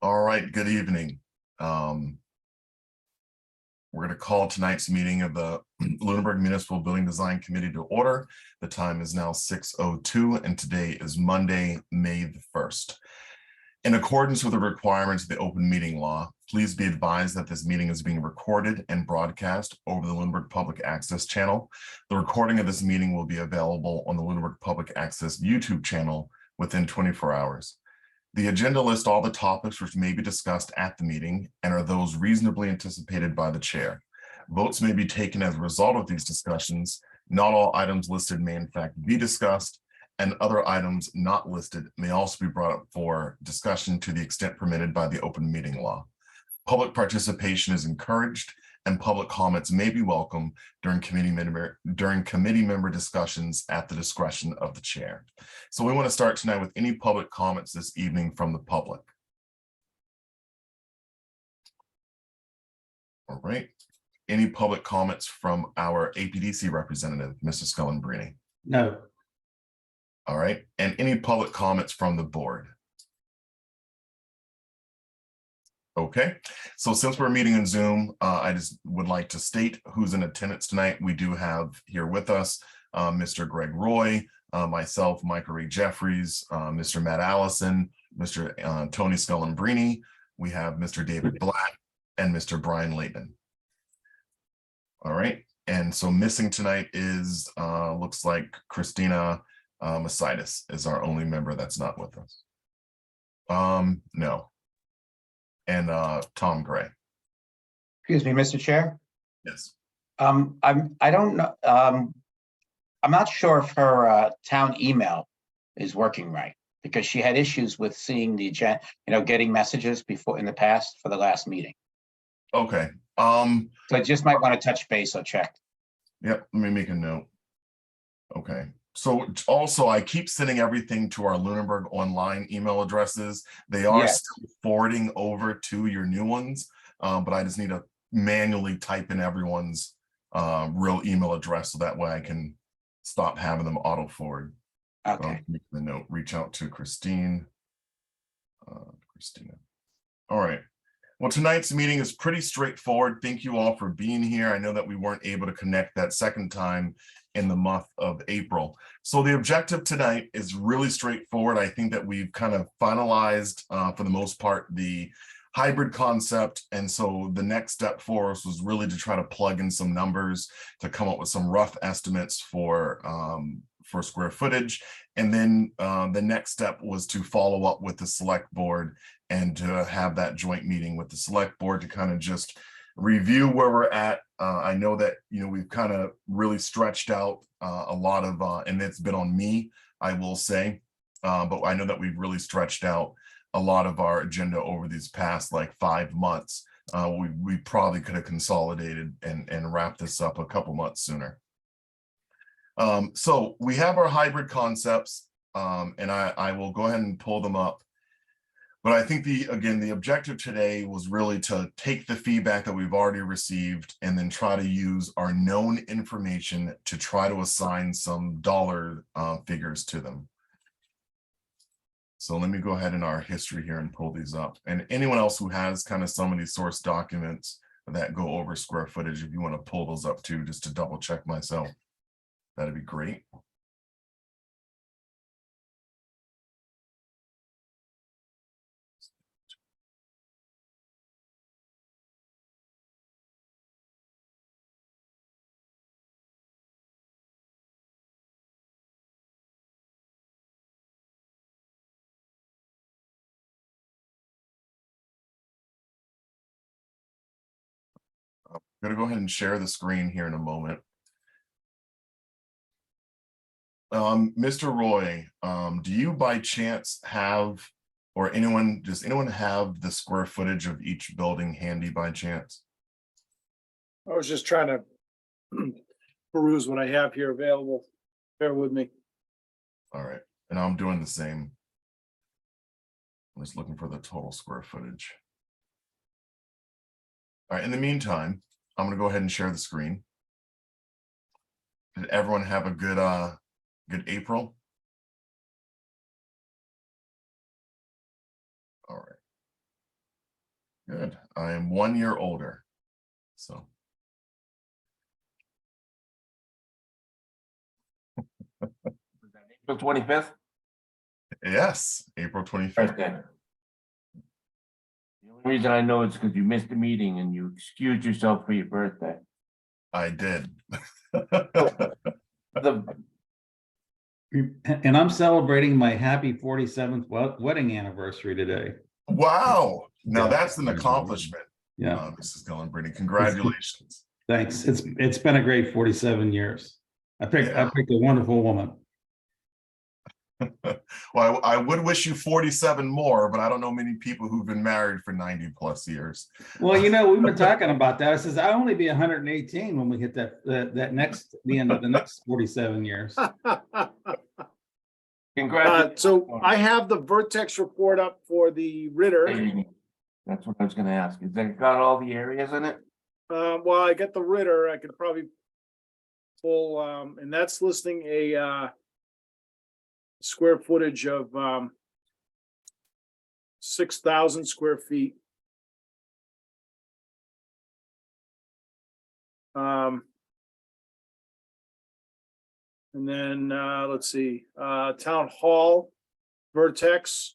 All right, good evening. We're going to call tonight's meeting of the Lunenburg Municipal Building Design Committee to order. The time is now 6:02 and today is Monday, May the 1st. In accordance with the requirements of the open meeting law, please be advised that this meeting is being recorded and broadcast over the Lunenburg Public Access channel. The recording of this meeting will be available on the Lunenburg Public Access YouTube channel within 24 hours. The agenda lists all the topics which may be discussed at the meeting and are those reasonably anticipated by the chair. Votes may be taken as a result of these discussions. Not all items listed may in fact be discussed, and other items not listed may also be brought up for discussion to the extent permitted by the open meeting law. Public participation is encouraged and public comments may be welcome during committee member discussions at the discretion of the chair. So we want to start tonight with any public comments this evening from the public. All right. Any public comments from our APDC representative, Mr. Scullin-Brini? No. All right. And any public comments from the board? Okay, so since we're meeting on Zoom, I just would like to state who's in attendance tonight. We do have here with us Mr. Greg Roy, myself, Michael Ray Jeffries, Mr. Matt Allison, Mr. Tony Scullin-Brini. We have Mr. David Black and Mr. Brian Leighton. All right, and so missing tonight is looks like Christina Masitis is our only member that's not with us. No. And Tom Gray. Excuse me, Mr. Chair. Yes. I don't know. I'm not sure if her town email is working right because she had issues with seeing the agenda, getting messages before in the past for the last meeting. Okay. So I just might want to touch base or check. Yep. Let me make a note. Okay. So also, I keep sending everything to our Lunenburg online email addresses. They are still forwarding over to your new ones, but I just need to manually type in everyone's real email address so that way I can stop having them auto forward. Okay. Make the note, reach out to Christina. All right. Well, tonight's meeting is pretty straightforward. Thank you all for being here. I know that we weren't able to connect that second time in the month of April. So the objective tonight is really straightforward. I think that we've kind of finalized, for the most part, the hybrid concept. And so the next step for us was really to try to plug in some numbers to come up with some rough estimates for square footage. And then the next step was to follow up with the select board and to have that joint meeting with the select board to kind of just review where we're at. I know that, we've kind of really stretched out a lot of, and it's been on me, I will say, but I know that we've really stretched out a lot of our agenda over these past like 5 months. We probably could have consolidated and wrapped this up a couple months sooner. So we have our hybrid concepts, and I will go ahead and pull them up. But I think the objective today was really to take the feedback that we've already received and then try to use our known information to try to assign some dollar figures to them. So let me go ahead in our history here and pull these up. And anyone else who has kind of some of these source documents that go over square footage, if you want to pull those up too, just to double check myself, that'd be great. I'm going to go ahead and share the screen here in a moment. Mr. Roy, do you by chance have, or does anyone have the square footage of each building handy by chance? I was just trying to peruse what I have here available. Bear with me. All right, and I'm doing the same. I'm just looking for the total square footage. All right, in the meantime, I'm going to go ahead and share the screen. Did everyone have a good April? All right. Good. I am 1 year older. So. April 25th? Yes, April 25th. Birthday. The only reason I know it's because you missed the meeting and you excused yourself for your birthday. I did. The, And I'm celebrating my happy 47th wedding anniversary today. Wow. Now Yeah. that's an accomplishment. Yeah, Mrs. Gillenbrady, congratulations. thanks. It's been a great 47 years. I picked a wonderful woman. Well, I would wish you 47 more, but I don't know many people who've been married for 90 plus years. Well, we've been talking about that. I says I'll only be 118 when we hit the end of the next 47 years. congratulations. So I have the Vertex report up for the Ritter. That's what I was gonna ask. Is that got all the areas in it? Well, I got the Ritter. I could probably pull, and that's listing a square footage of 6,000 square feet. And then let's see, Town Hall, Vertex.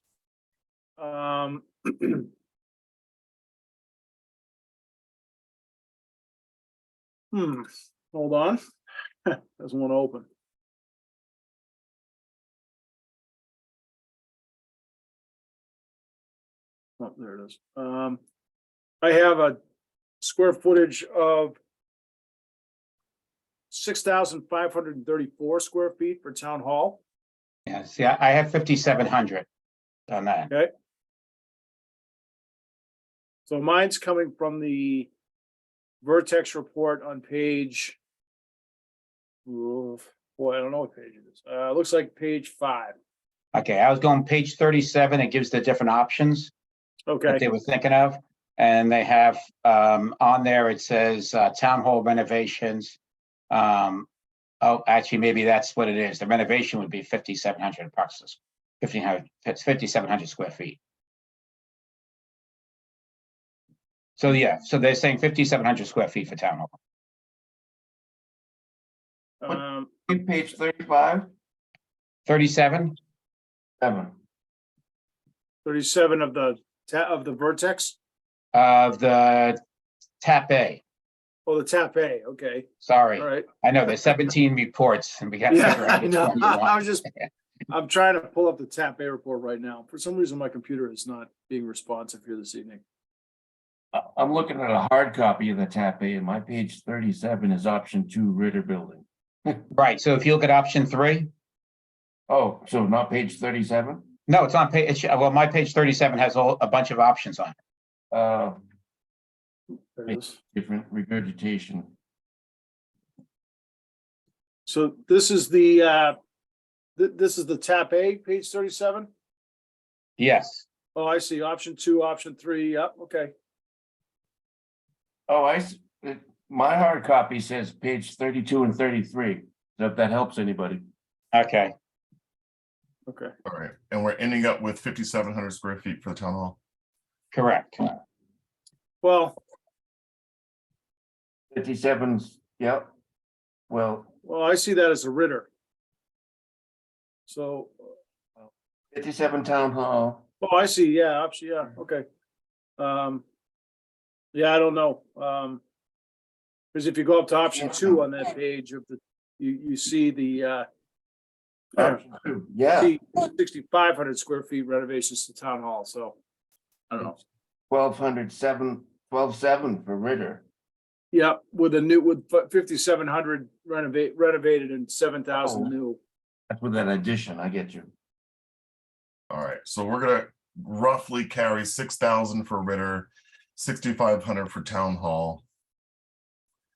Hold on. Doesn't want to open. Oh, there it is. I have a square footage of 6,534 square feet for Town Hall. Yeah, see, I have 5,700 on that. Okay. So mine's coming from the Vertex report on page. Boy, I don't know what page it is. Looks like page 5. Okay, I was going page 37. It gives the different options that Okay, they were thinking of. And they have on there, it says town hall renovations. Actually, maybe that's what it is. The renovation would be 5,700 approximately. 1,500, it's 5,700 square feet. So yeah, so they're saying 5,700 square feet for town hall. Page 35? 37? 7. 37 of the Vertex. Of the TAP A. Oh, the TAP A. Okay, Sorry, all right. I know there's 17 reports and we got to Yeah, figure out I which know. one you want. I'm trying to pull up the TAP A report right now. For some reason, my computer is not being responsive here this evening. I'm looking at a hard copy of the TAP A and my page 37 is option 2 Ritter Building. Right, so if you look at option 3, Oh, so not page 37? no, it's on page, well, my page 37 has a bunch of options on it. There it is. Different regurgitation. So this is the TAP A, page 37. Yes, Oh, I see. Option 2, option 3. Yep. Okay. Oh, my hard copy says page 32 and 33. So if that helps anybody. okay, Okay. All right. And we're ending up with 5,700 square feet for the town hall. correct. Well, 57's, yep. Well, I see that as a Ritter. So, 57 Town Hall. oh, I see. Yeah, option. Yeah. Okay. Yeah, I don't know. Because if you go up to option 2 on that page of the, you see the Option 2, yeah, 6,500 square feet renovations to town hall. So I don't know. 12,700 for Ritter. Yeah, with 5,700 renovated and 7,000 Oh. new. That's with that addition, I get you. All right. So we're going to roughly carry 6,000 for Ritter, 6,500 for town hall.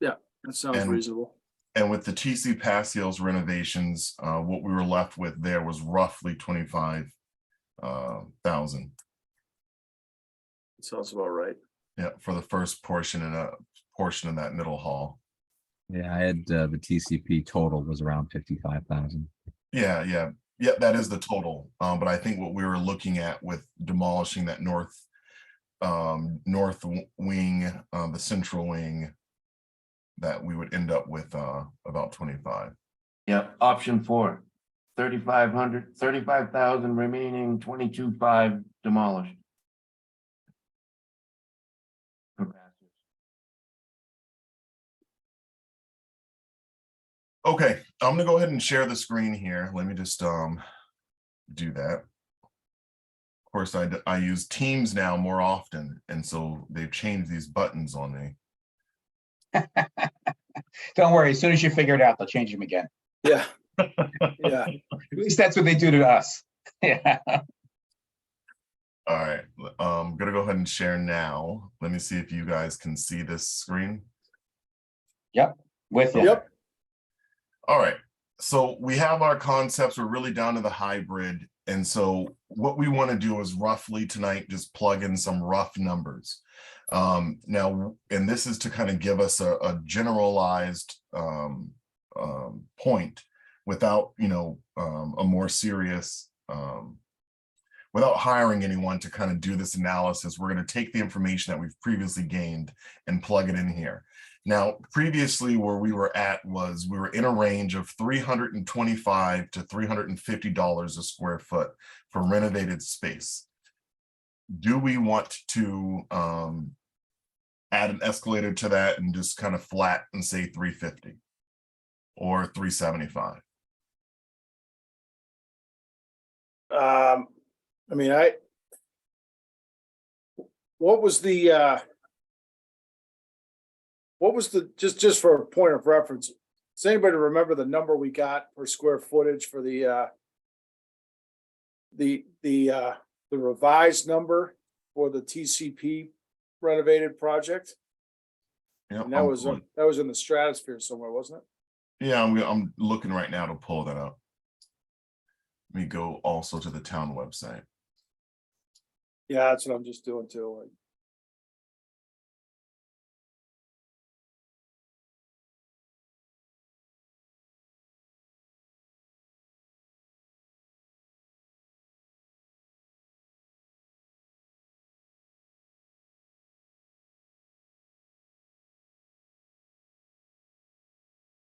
That sounds And- reasonable. And with the TC Passios renovations, what we were left with there was roughly 25,000. Sounds about right. Yeah, for the first portion and a portion of that middle hall. Yeah, I had the TCP total was around 55,000. Yeah, that is the total. But I think what we were looking at with demolishing that north north wing, the central wing, that we would end up with about 25. Yep, option 4. 3,500, 35,000 remaining, 22,500 demolished. Okay, I'm gonna go ahead and share the screen here. Let me just do that. Of course, I use Teams now more often, and so they've changed these buttons on me. Don't worry, as soon as you figure it out, they'll change them again. Yeah. Yeah. At least that's what they do to us. Yeah. All right, I'm gonna go ahead and share now. Let me see if you guys can see this screen. With you. Yep. All right, so we have our concepts. We're really down to the hybrid. And so what we want to do is roughly tonight, just plug in some rough numbers. Now, and this is to kind of give us a generalized point without, a more serious, without hiring anyone to kind of do this analysis. We're going to take the information that we've previously gained and plug it in here. Now, previously where we were at was we were in a range of $325 to $350 a square foot for renovated space. Do we want to add an escalator to that and just kind of flat and say 350 or 375? I mean, what was the just for a point of reference, does anybody remember the number we got per square footage for the revised number for the TCP renovated project? Yeah, And that was in the stratosphere somewhere, wasn't it? Yeah, I'm looking right now to pull that up. Let me go also to the town website. Yeah, that's what I'm just doing too.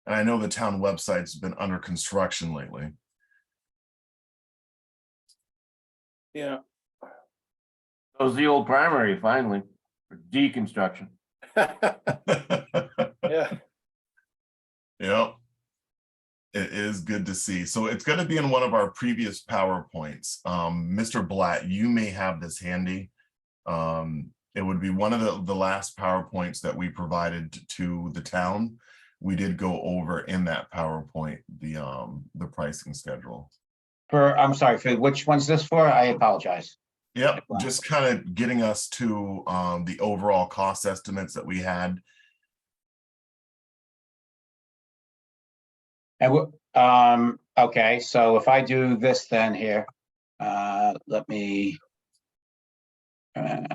And I know the town website's been under construction lately. Yeah. That was the old primary finally, for deconstruction. Yeah. Yep. It is good to see. So it's going to be in one of our previous PowerPoints. Mr. Blatt, you may have this handy. It would be one of the last PowerPoints that we provided to the town. We did go over in that PowerPoint the pricing schedule. I'm sorry, for which one's this for? I apologize. Yep, just kind of getting us to the overall cost estimates that we had. And okay, so if I do this then here, let me. And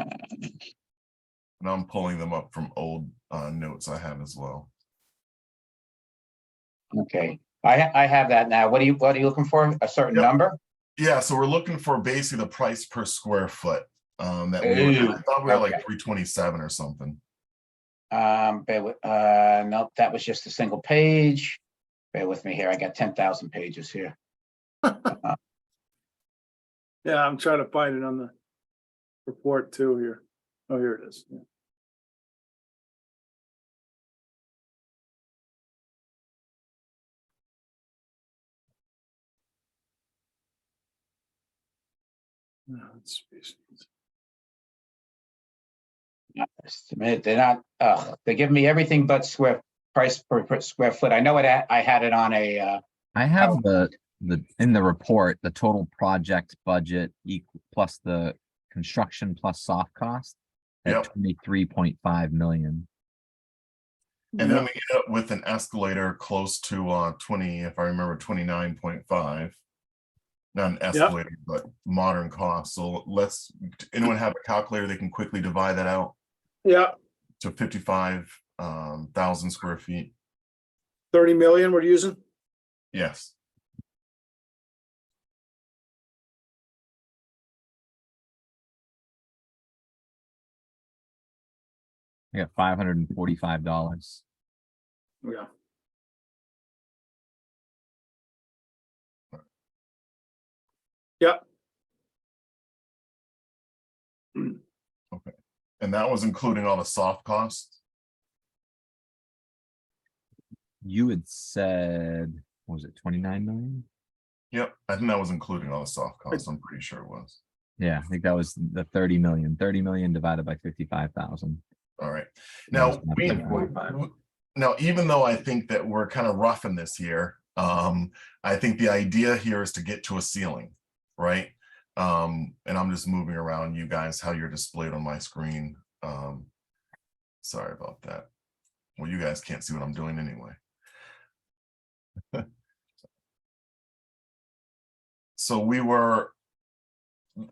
I'm pulling them up from old notes I have as well. Okay, I have that now. What are you looking for? A certain number? Yeah, so we're looking for basically the price per square foot. That I thought we were like 327 or something. Nope, that was just a single page. Bear with me here. I got 10,000 pages here. Yeah, I'm trying to find it on the report too here. Oh, here it is. Yeah. No, it's They're not, they give me everything but price per square foot. I know it, I had it on a, I have the in the report, the total project budget plus the construction plus soft cost at 23.5 million. And then we end up with an escalator close to 20, if I remember, 29.5. Not an escalator, but modern cost. So anyone have a calculator they can quickly divide that out? Yeah. To 55,000 square feet. 30 million we're using? Yes. I got $545. Yeah. Yeah. And that was including all the soft costs? You had said, what was it, 29 million? Yep, I think that was including all the soft costs. I'm pretty sure it was. Yeah, I think that was the 30 million. 30 million divided by 55,000. All right. That Now, was we, not bad. now, even though I think that we're kind of roughing this here, I think the idea here is to get to a ceiling, right? And I'm just moving around you guys, how you're displayed on my screen. Sorry about that. Well, you guys can't see what I'm doing anyway.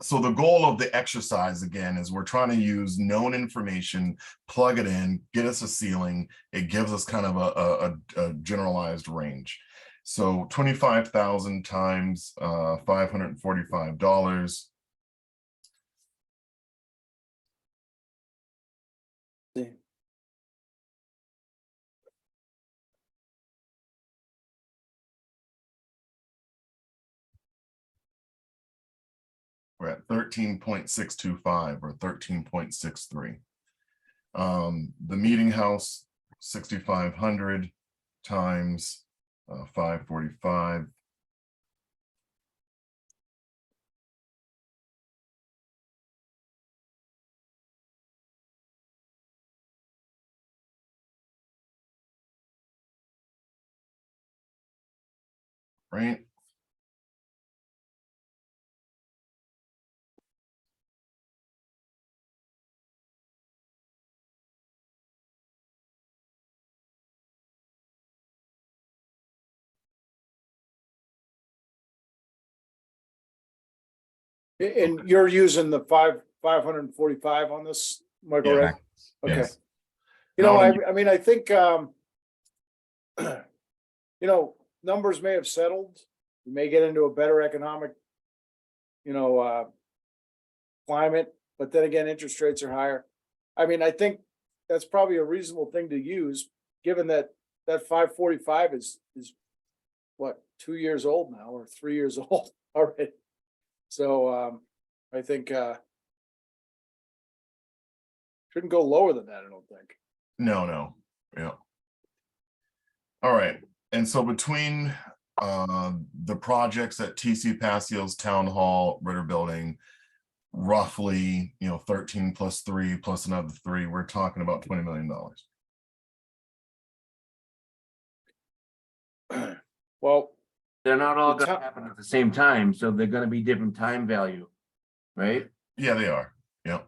So the goal of the exercise again is we're trying to use known information, plug it in, get us a ceiling. It gives us kind of a generalized range. So 25,000 times $545. We're at 13.625 or 13.63. The meeting house, 6,500 times 545. Right. And you're using the 545 on this, Michael, Yeah. right? Okay. Yes. You know, Now, I mean, I think, you know, numbers may have settled. We may get into a better economic, you know, climate, but then again, interest rates are higher. I mean, I think that's probably a reasonable thing to use, given that that 545 is what, 2 years old now or 3 years old already. So, I think, shouldn't go lower than that, I don't think. no, yeah. All right, and so between the projects at TC Pasio's Town Hall, Ritter Building, roughly, 13 plus 3 plus another 3, we're talking about $20 million. Well, They're not all The gonna to- happen at the same time, so they're gonna be different time value, right? Yeah, they are. Yeah.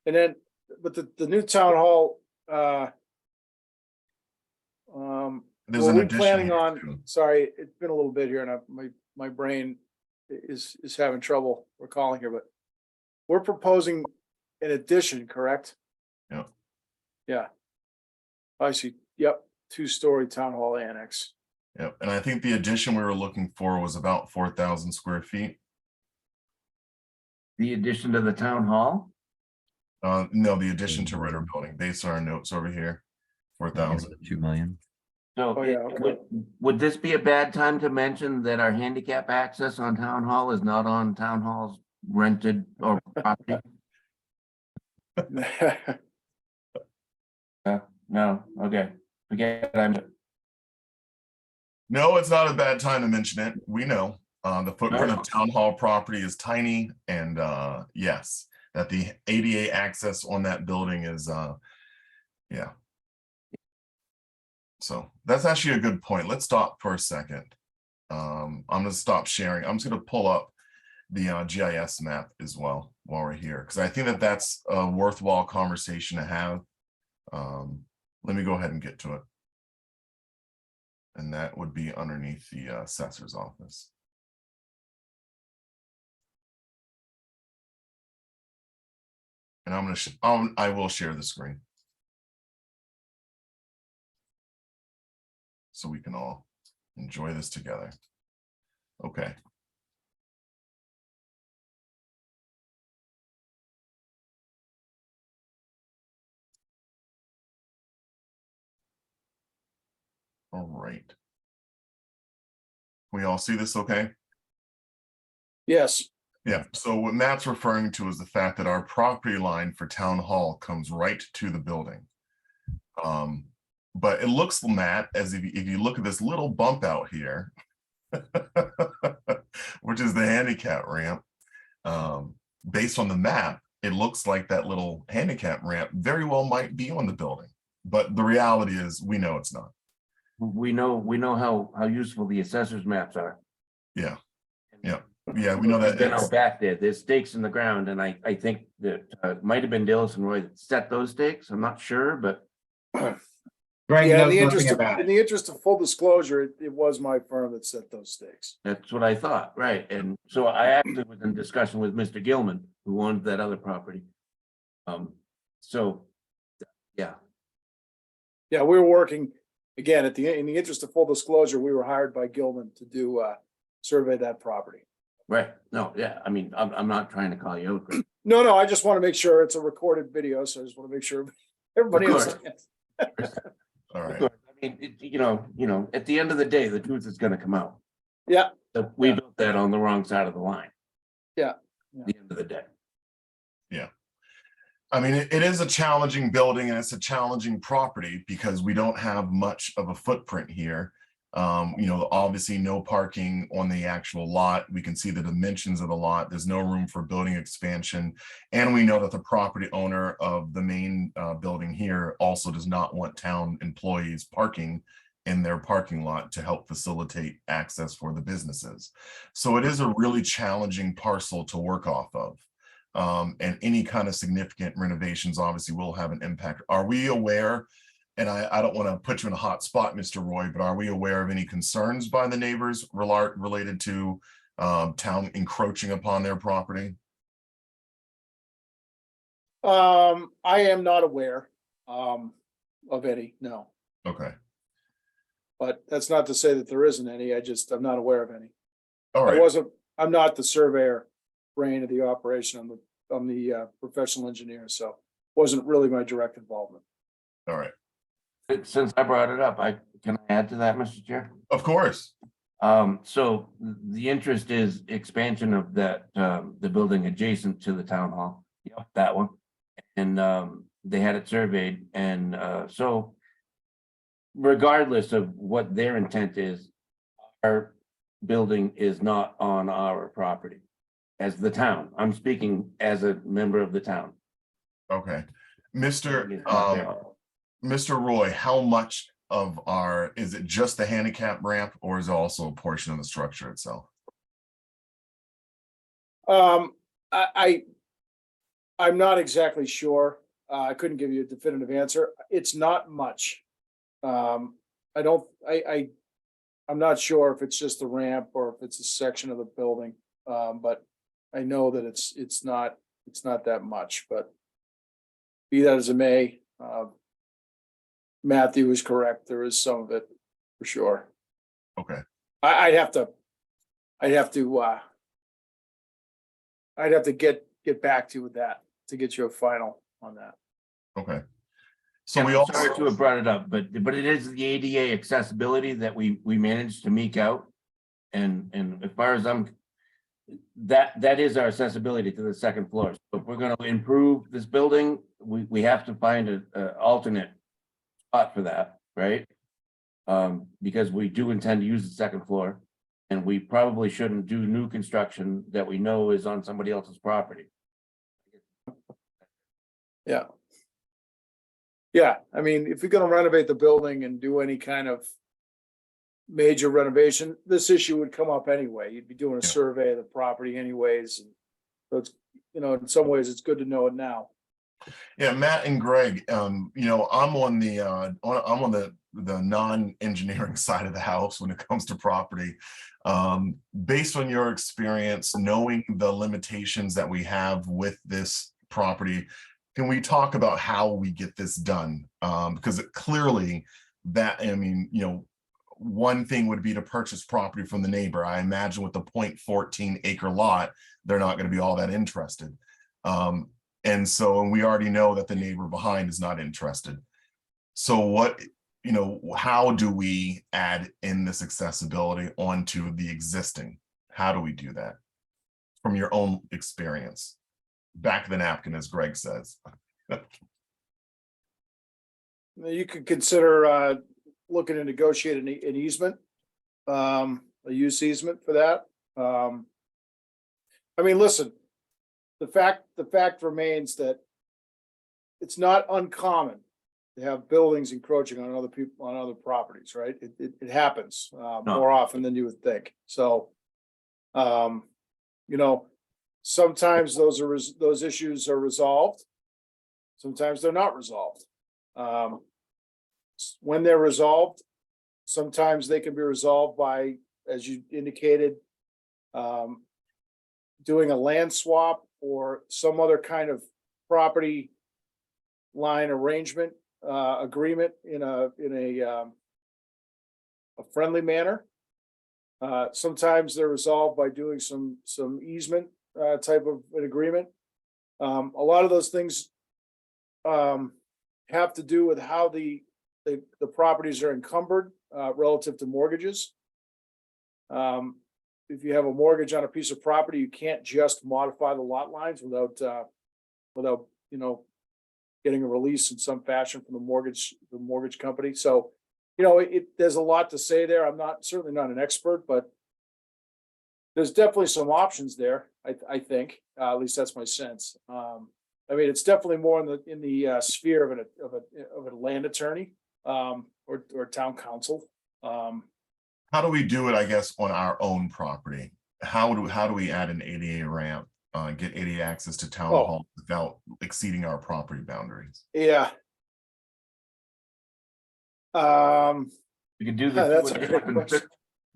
and then, but the new town hall, There's were an we addition planning here, on, too. sorry, it's been a little bit here and my brain is having trouble recalling here, but we're proposing an addition, correct? Yeah. Yeah. I see. Yep. 2-story town hall annex. Yep, and I think the addition we were looking for was about 4,000 square feet. The addition to the town hall, No, the addition to Ritter Building, based on our notes over here, 4,000. 2 million. so Oh, yeah, okay. would this be a bad time to mention that our handicap access on town hall is not on town hall's rented or property? No, okay, forget it. I'm No, it's not a bad time to mention it. We know the footprint of town hall property is tiny, and yes, that the ADA access on that building is yeah. So that's actually a good point. Let's stop for a second. I'm gonna stop sharing. I'm just gonna pull up the GIS map as well while we're here, because I think that that's a worthwhile conversation to have. Let me go ahead and get to it. And that would be underneath the assessor's office. And I'm gonna, I will share the screen. So we can all enjoy this together. Okay. All right. We all see this okay? Yes, Yeah, so what Matt's referring to is the fact that our property line for town hall comes right to the building. But it looks, Matt, as if you look at this little bump out here, which is the handicap ramp, based on the map, it looks like that little handicap ramp very well might be on the building. But the reality is, we know it's not. We know how useful the assessor's maps are. Yeah, yeah, yeah, we know that. Been it's- out back there, there's stakes in the ground, and I think that it might have been Dillis and Roy that set those stakes, I'm not sure, but. Greg yeah, knows nothing about in it. the interest of full disclosure, it was my firm that set those stakes. That's what I thought, right, and so I actually was in discussion with Mr. Gilman, who owned that other property. So, yeah, Yeah, we were working, again, in the interest of full disclosure, we were hired by Gilman to do, survey that property. right, no, yeah, I mean, I'm not trying to call you out, Greg. No, I just want to make sure it's a recorded video, so I just want to make sure everybody Of course. understands. All right, I mean, you know, at the end of the day, the truth is gonna come out. Yeah, So we built that on the wrong side of the line. Yeah. At the end of the day. I mean, it is a challenging building and it's a challenging property because we don't have much of a footprint here. You know, obviously no parking on the actual lot. We can see the dimensions of the lot. There's no room for building expansion. And we know that the property owner of the main building here also does not want town employees parking in their parking lot to help facilitate access for the businesses. So it is a really challenging parcel to work off of. And any kind of significant renovations obviously will have an impact. Are we aware, and I don't want to put you in a hot spot, Mr. Roy, but are we aware of any concerns by the neighbors related to town encroaching upon their property? I am not aware, of any, no, Okay, but that's not to say that there isn't any. I'm not aware of any. all right, I'm not the surveyor brain of the operation. I'm the professional engineer, so wasn't really my direct involvement. all right. Since I brought it up, can I add to that, Mr. Chair? Of course. So the interest is expansion of that, the building adjacent to the town hall. Yep, that one. And they had it surveyed, and so regardless of what their intent is, our building is not on our property as the town. I'm speaking as a member of the town. Okay. It's not there. Mr. Roy, how much of is it just the handicap ramp or is it also a portion of the structure itself? I'm not exactly sure. I couldn't give you a definitive answer. It's not much. I'm not sure if it's just the ramp or if it's a section of the building. But I know that it's not that much, but be that as it may, Matthew is correct. There is some of it for sure. Okay, I'd have to get back to you with that to get you a final on that. okay. So Yeah, we I'm also. sorry to have brought it up, but it is the ADA accessibility that we managed to meek out. And as far as that is our accessibility to the second floor. So if we're gonna improve this building, we have to find a alternate spot for that, right? Because we do intend to use the second floor, and we probably shouldn't do new construction that we know is on somebody else's property. Yeah. Yeah, I mean, if you're gonna renovate the building and do any kind of major renovation, this issue would come up anyway. You'd be doing a Yeah. survey of the property anyways. And so it's, in some ways, it's good to know it now. Yeah, Matt and Greg, I'm on the non-engineering side of the house when it comes to property. Based on your experience, knowing the limitations that we have with this property, can we talk about how we get this done? Because clearly one thing would be to purchase property from the neighbor. I imagine with the 0.14 acre lot, they're not going to be all that interested. And we already know that the neighbor behind is not interested. So what you know, how do we add in this accessibility onto the existing? How do we do that? From your own experience, back of the napkin, as Greg says. You could consider looking to negotiate an easement, a use easement for that. I mean, listen, the fact remains that it's not uncommon to have buildings encroaching on other people, on other properties, right? It happens more often than you would think. So, you know, sometimes those issues are resolved. Sometimes they're not resolved. When they're resolved, sometimes they can be resolved by, as you indicated, doing a land swap or some other kind of property line arrangement, agreement in a friendly manner. Sometimes they're resolved by doing some easement type of an agreement. A lot of those things have to do with how the properties are encumbered relative to mortgages. If you have a mortgage on a piece of property, you can't just modify the lot lines without you know, getting a release in some fashion from the mortgage company. So, you know, there's a lot to say there. I'm certainly not an expert, but there's definitely some options there. I think, at least that's my sense. I mean, it's definitely more in the sphere of a land attorney or town council. How do we do it, I guess, on our own property? How do we add an ADA ramp, get ADA access to town hall without exceeding our property boundaries? Yeah. You can do That's a the great question.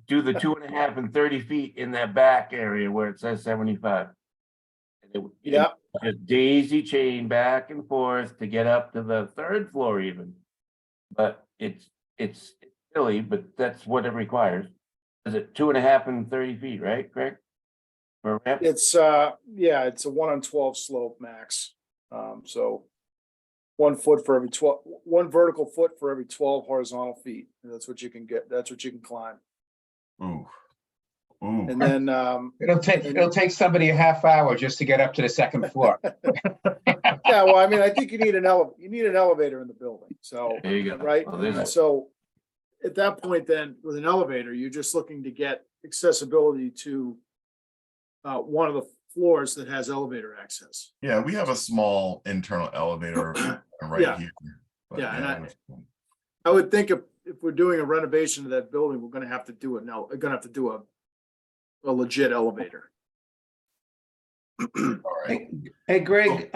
do the 2.5 and 30 feet in that back area where it says 75. Yeah. Just daisy chain back and forth to get up to the 3rd floor even. But it's silly, but that's what it requires. Is it 2.5 and 30 feet, right, Greg? For a ramp? It's yeah, it's a 1-on-12 slope max. So 1 foot for every 12, 1 vertical foot for every 12 horizontal feet. That's what you can get. That's what you can climb. Ooh. Ooh. And then It'll take somebody a half hour just to get up to the 2nd floor. yeah, well, I mean, I think you need an elevator in the building. So There you go. right. Well, there's- So at that point, then with an elevator, you're just looking to get accessibility to one of the floors that has elevator access. Yeah, we have a small internal elevator right Yeah. here. But Yeah, and I would think if we're doing a renovation of that building, we're gonna have to do a legit elevator. all right. Hey, Greg,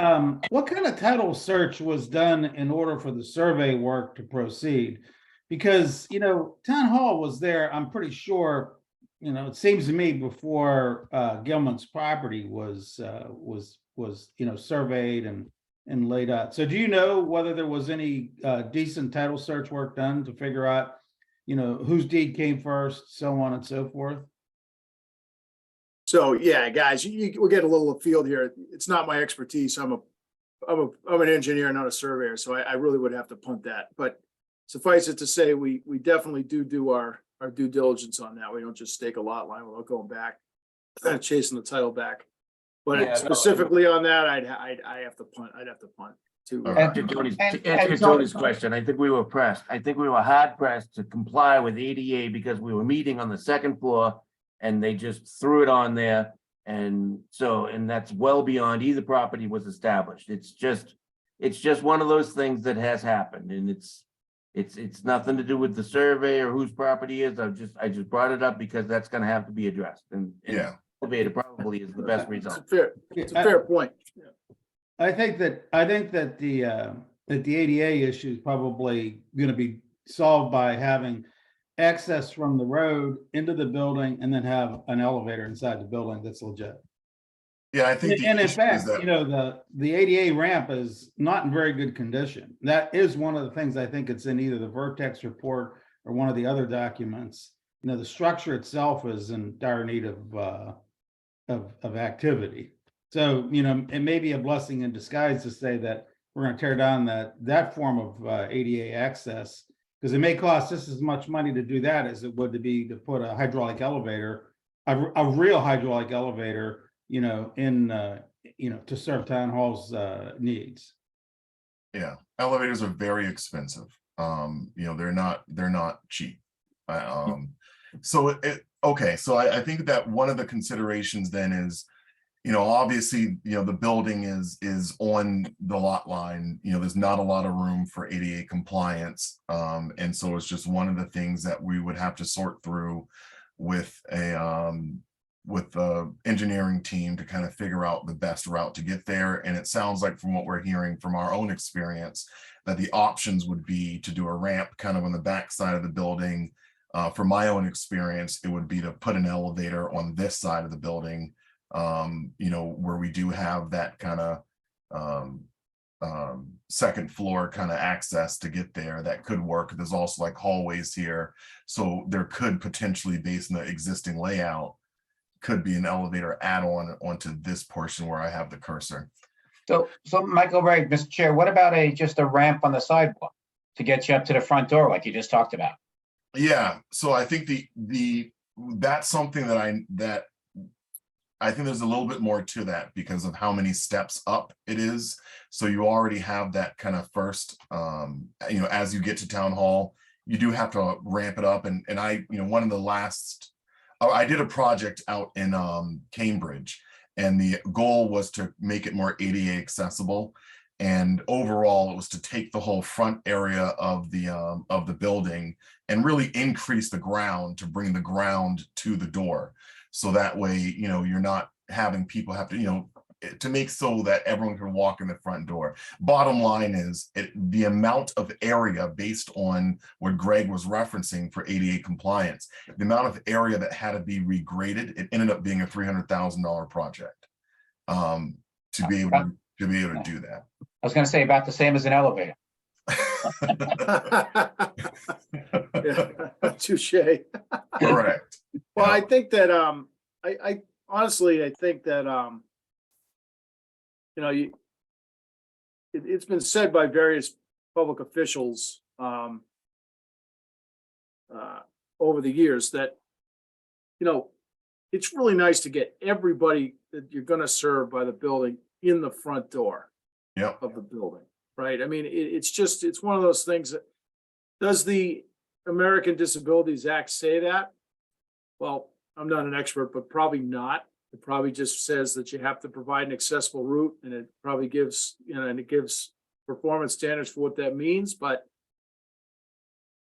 what kind of title search was done in order for the survey work to proceed? Because, you know, town hall was there, I'm pretty sure, you know, it seems to me before Gilman's property was you know, surveyed and laid out. So do you know whether there was any decent title search work done to figure out, you know, whose deed came first, so on and so forth? So, yeah, guys, we'll get a little afield here. It's not my expertise. I'm an engineer, not a surveyor, so I really would have to punt that. But suffice it to say, we definitely do our due diligence on that. We don't just stake a lot line without going back, chasing the title back. But Yeah, no, specifically on that, I have to punt. I'd have to punt to. All right. To And answer Tony's question, I think we were pressed. I think we were hard pressed to comply with ADA because we were meeting on the 2nd floor and they just threw it on there. And so, and that's well beyond either property was established. It's just one of those things that has happened, and it's nothing to do with the survey or whose property is. I just brought it up because that's gonna have to be addressed, and Yeah. elevator probably is the best It's a result. it's a fair point. I think that the ADA issue is probably going to be solved by having access from the road into the building and then have an elevator inside the building that's legit. Yeah, I think the And in issue is fact, that you know, the ADA ramp is not in very good condition. That is one of the things I think it's in either the Vertex report or one of the other documents. You know, the structure itself is in dire need of activity. So, you know, it may be a blessing in disguise to say that we're going to tear down that form of ADA access Because it may cost just as much money to do that as it would to put a hydraulic elevator, a real hydraulic elevator, to serve town hall's needs. Yeah, elevators are very expensive. They're not cheap. So I think that one of the considerations then is, obviously, the building is on the lot line, there's not a lot of room for ADA compliance. And so it's just one of the things that we would have to sort through with the engineering team to kind of figure out the best route to get there. And it sounds like from what we're hearing from our own experience, that the options would be to do a ramp kind of on the back side of the building. From my own experience, it would be to put an elevator on this side of the building, where we do have that kind of second floor kind of access to get there. That could work. There's also like hallways here. So there could potentially, based on the existing layout, could be an elevator add-on onto this portion where I have the cursor. So Michael Ray, Mr. Chair, what about just a ramp on the sidewalk to get you up to the front door like you just talked about? Yeah, so I think that's something that I think there's a little bit more to that because of how many steps up it is. So you already have that kind of first, as you get to town hall, you do have to ramp it up. And one of the last, I did a project out in Cambridge, and the goal was to make it more ADA accessible. And overall, it was to take the whole front area of the building and really increase the ground to bring the ground to the door. So that way, you're not having people have to make so that everyone can walk in the front door. Bottom line is the amount of area based on what Greg was referencing for ADA compliance, the amount of area that had to be regraded, it ended up being a $300,000 project to be able to do that. I was going to say about the same as an elevator. Yeah, touche. Correct. Well, I think that, I honestly, I think that, it's been said by various public officials, over the years that, it's really nice to get everybody that you're gonna serve by the building in the front door of the building, right? I mean, it's one of those things that, does the American Disabilities Act say that? Well, I'm not an expert, but probably not. It probably just says that you have to provide an accessible route, and it probably gives, and it gives performance standards for what that means. But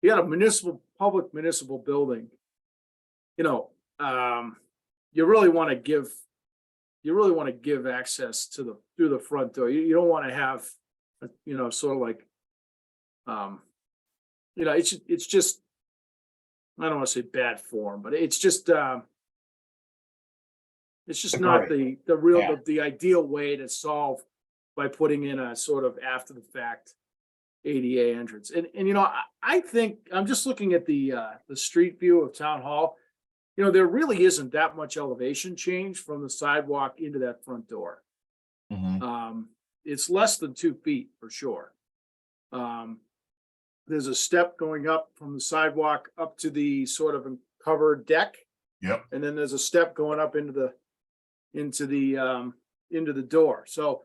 you got a public municipal building, you really want to give access through the front door. You don't want to have, sort of like, it's just, I don't want to say bad form, but it's just not the ideal way to solve by putting in a sort of after the fact ADA entrance. And I think I'm just looking at the street view of Town Hall. There really isn't that much elevation change from the sidewalk into that front door. Mm-hmm. It's less than 2 feet for sure. There's a step going up from the sidewalk up to the sort of covered deck. Yep. And then there's a step going up into the door. So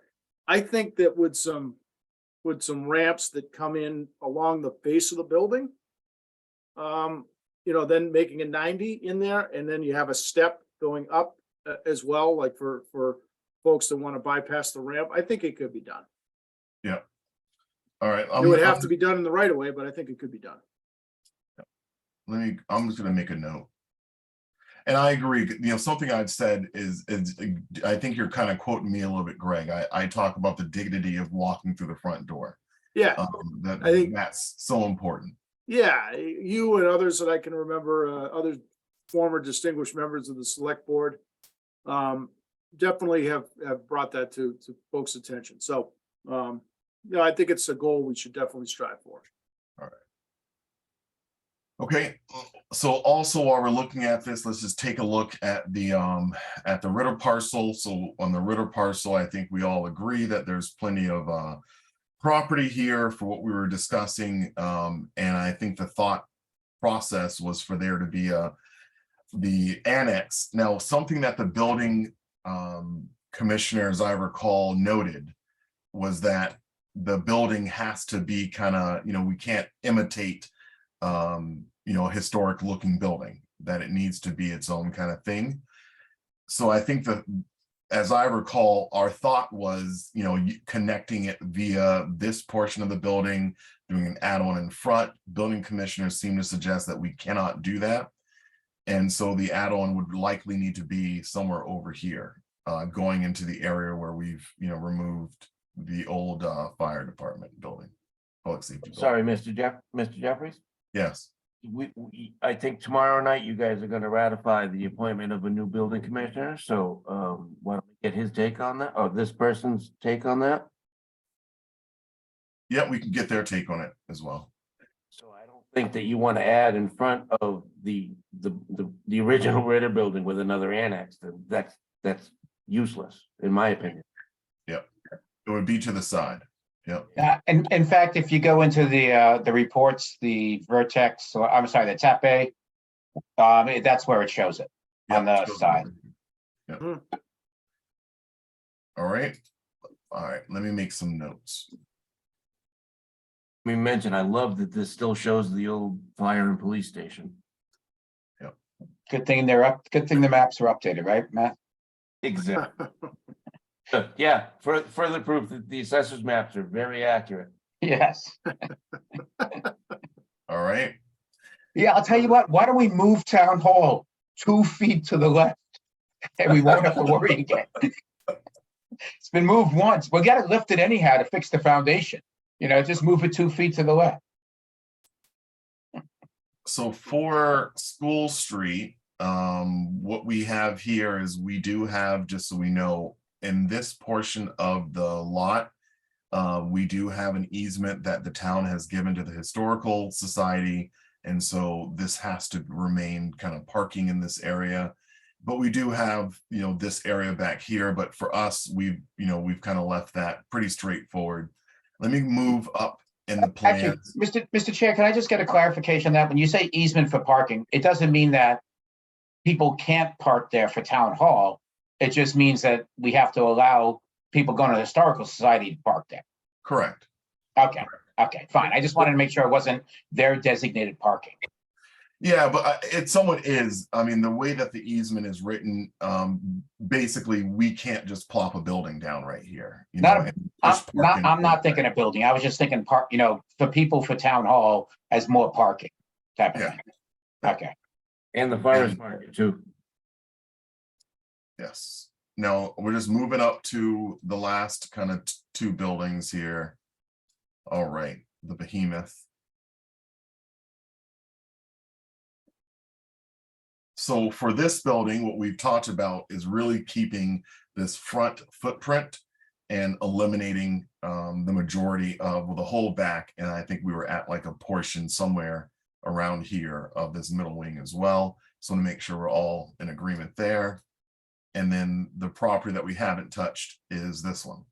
I think that with some ramps that come in along the base of the building, then making a 90 in there, and then you have a step going up as well, like for folks that want to bypass the ramp. I think it could be done. Yeah. All right. It would have to be done in the right of way, but I think it could be done. I'm just going to make a note. And I agree. Something I've said is I think you're kind of quoting me a little bit, Greg. I talk about the dignity of walking through the front door. Yeah. I think that's so important. Yeah, you and others that I can remember, other former distinguished members of the select board, definitely have brought that to folks' attention. So, I think it's a goal we should definitely strive for. All right. Okay, so also while we're looking at this, let's just take a look at the Ritter parcel. So on the Ritter parcel, I think we all agree that there's plenty of property here for what we were discussing, and I think the thought process was for there to be the annex. Now, something that the building commissioner, as I recall, noted was that the building has to be kind of, we can't imitate, a historic looking building, that it needs to be its own kind of thing. So I think that, as I recall, our thought was, connecting it via this portion of the building, doing an add-on in front. Building commissioners seem to suggest that we cannot do that. And so the add-on would likely need to be somewhere over here, going into the area where we've, removed the old fire department building, public safety building. Sorry, Mr. Jeffries. Yes. I think tomorrow night you guys are going to ratify the appointment of a new building commissioner. So why don't we get his take on that, or this person's take on that? Yeah, we can get their take on it as well. So I don't think that you want to add in front of the original Ritter building with another annex. That's useless, in my opinion. Yep. It would be to the side. Yep. And in fact, if you go into the reports, the vertex, or I'm sorry, the tap A, that's where it shows it on the side. Yep. All right. Let me make some notes. We mentioned, I love that this still shows the old fire and police station. Good thing they're up. Good thing the maps are updated, right, Matt? Exactly. Yeah, further proof that the assessor's maps are very accurate. Yes. All right. Yeah, I'll tell you what. Why don't we move town hall 2 feet to the left, and we won't have to worry again. It's been moved once. We got it lifted anyhow to fix the foundation. Just move it 2 feet to the left. So for School Street, what we have here is we do have, just so we know, in this portion of the lot, we do have an easement that the town has given to the Historical Society. And so this has to remain kind of parking in this area. But we do have, this area back here. But for us, we've kind of left that pretty straightforward. Let me move up in the Actually, plans. Mr. Chair, can I just get a clarification on that? When you say easement for parking, it doesn't mean that people can't park there for town hall. It just means that we have to allow people going to the Historical Society to park there. Correct. Okay, fine. I just wanted to make sure it wasn't their designated parking. Yeah, but it somewhat is. I mean, the way that the easement is written, basically, we can't just plop a building down right here. I'm not thinking of building. I was just thinking park, for people for town hall as more parking type of Yeah. thing. Okay. And the farmer's market too. Yes. Now we're just moving up to the last kind of two buildings here. All right, the behemoth. So for this building, what we've talked about is really keeping this front footprint and eliminating the majority of the whole back. And I think we were at like a portion somewhere around here of this middle wing as well. So to make sure we're all in agreement there. And then the property that we haven't touched is this one,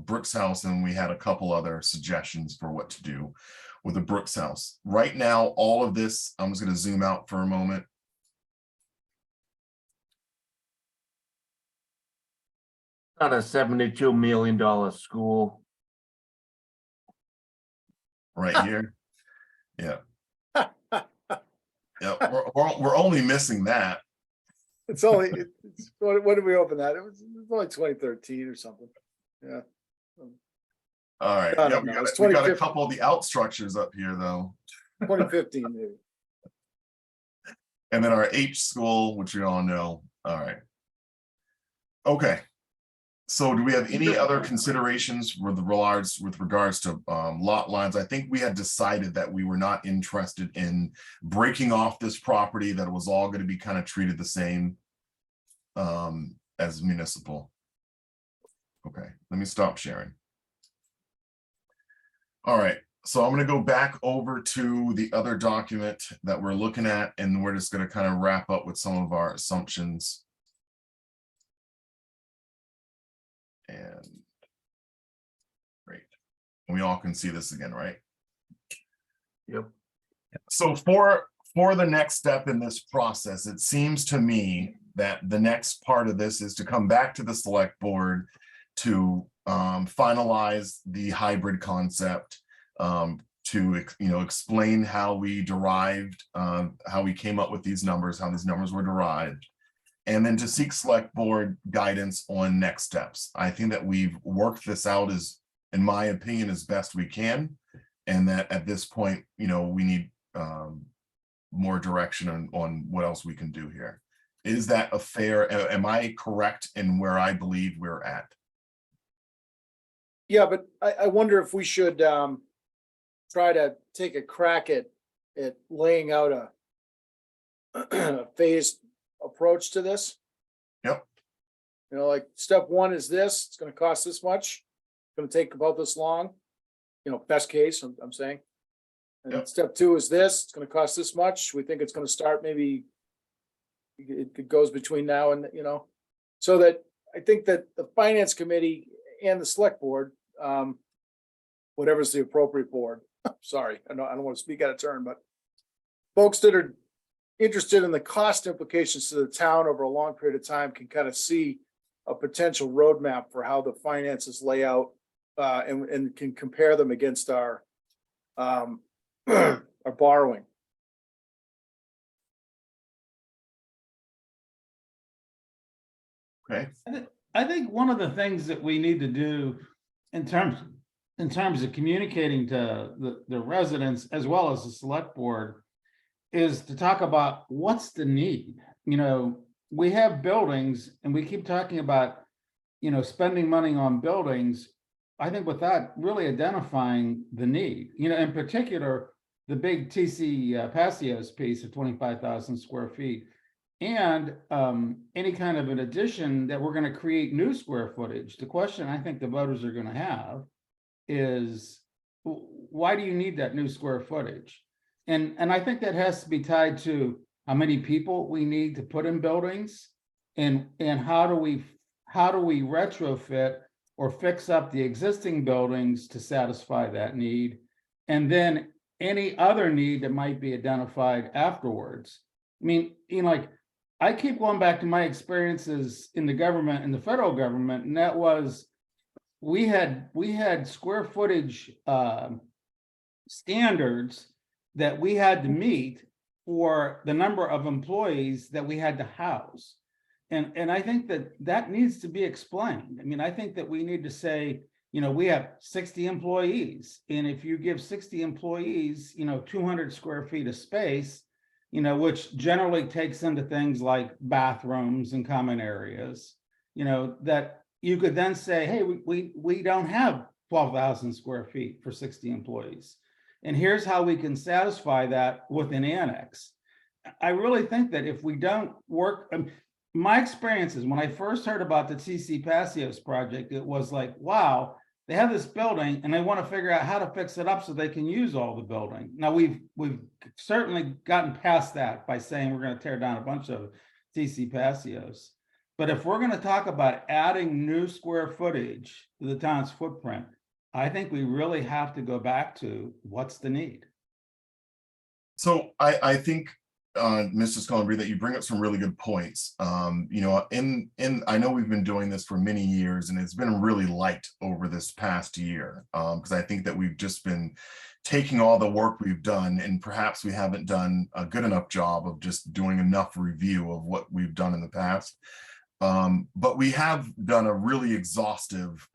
Brooks House. And we had a couple other suggestions for what to do with the Brooks House. Right now, all of this, I'm just going to zoom out for a moment. Not a $72 million school. Right here. Yeah. Yeah, we're only missing that. It's only, when did we open that? It was only 2013 or something. Yeah. All right. No, Yeah, no, we no, got it's we got a 2015. couple of the out structures up here though. 2015 maybe. And then our H school, which we all know. All right. Okay. So do we have any other considerations with regards to lot lines? I think we had decided that we were not interested in breaking off this property, that it was all going to be kind of treated the same as municipal. Okay, let me stop sharing. All right, so I'm going to go back over to the other document that we're looking at, and we're just going to kind of wrap up with some of our assumptions. And great. We all can see this again, right? Yep. So for the next step in this process, it seems to me that the next part of this is to come back to the select board to finalize the hybrid concept, to explain how we derived, how we came up with these numbers, how these numbers were derived, and then to seek select board guidance on next steps. I think that we've worked this out as, in my opinion, as best we can, and that at this point, we need more direction on what else we can do here. Is that a fair, am I correct in where I believe we're at? Yeah, but I wonder if we should try to take a crack at laying out a phased approach to this. Yep. Like step one is this, it's gonna cost this much, it's gonna take about this long, best case, I'm saying. And Yep. step two is this, it's gonna cost this much, we think it's gonna start maybe, it goes between now and, so that I think that the finance committee and the select board, whatever's the appropriate board, sorry, I don't want to speak out of turn, but folks that are interested in the cost implications to the town over a long period of time can kind of see a potential roadmap for how the finances lay out, and can compare them against our our borrowing. Okay. I think one of the things that we need to do in terms of communicating to the residents as well as the select board is to talk about what's the need. We have buildings and we keep talking about, spending money on buildings. I think without really identifying the need, in particular, the big TC Passios piece of 25,000 square feet. And any kind of an addition that we're going to create new square footage. The question I think the voters are going to have is, why do you need that new square footage? And I think that has to be tied to how many people we need to put in buildings, and how do we retrofit or fix up the existing buildings to satisfy that need, and then any other need that might be identified afterwards. I mean, I keep going back to my experiences in the government, in the federal government, and that was, we had square footage standards that we had to meet for the number of employees that we had to house. And I think that needs to be explained. I mean, I think that we need to say, we have 60 employees, and if you give 60 employees, 200 square feet of space, which generally takes into things like bathrooms and common areas, that you could then say, hey, we don't have 12,000 square feet for 60 employees. And here's how we can satisfy that with an annex. I really think that if we don't work, my experience is when I first heard about the TC Passios project, it was like, wow, they have this building and they want to figure out how to fix it up so they can use all the building. Now we've certainly gotten past that by saying we're going to tear down a bunch of TC Passios. But if we're going to talk about adding new square footage to the town's footprint, I think we really have to go back to what's the need. So I think, Mr. Scullenby, that you bring up some really good points. I know we've been doing this for many years, and it's been really light over this past year, because I think that we've just been taking all the work we've done, and perhaps we haven't done a good enough job of just doing enough review of what we've done in the past. But we have done a really exhaustive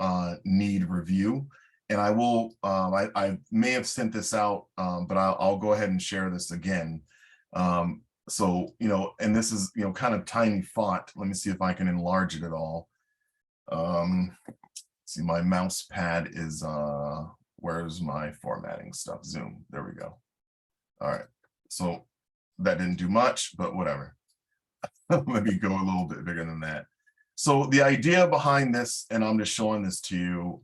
need review. And I will, I may have sent this out, but I'll go ahead and share this again. So, and this is, kind of tiny font. Let me see if I can enlarge it at all. See, my mouse pad is, where's my formatting stuff? Zoom, there we go. All right, so that didn't do much, but whatever. Let me go a little bit bigger than that. So the idea behind this, and I'm just showing this to you,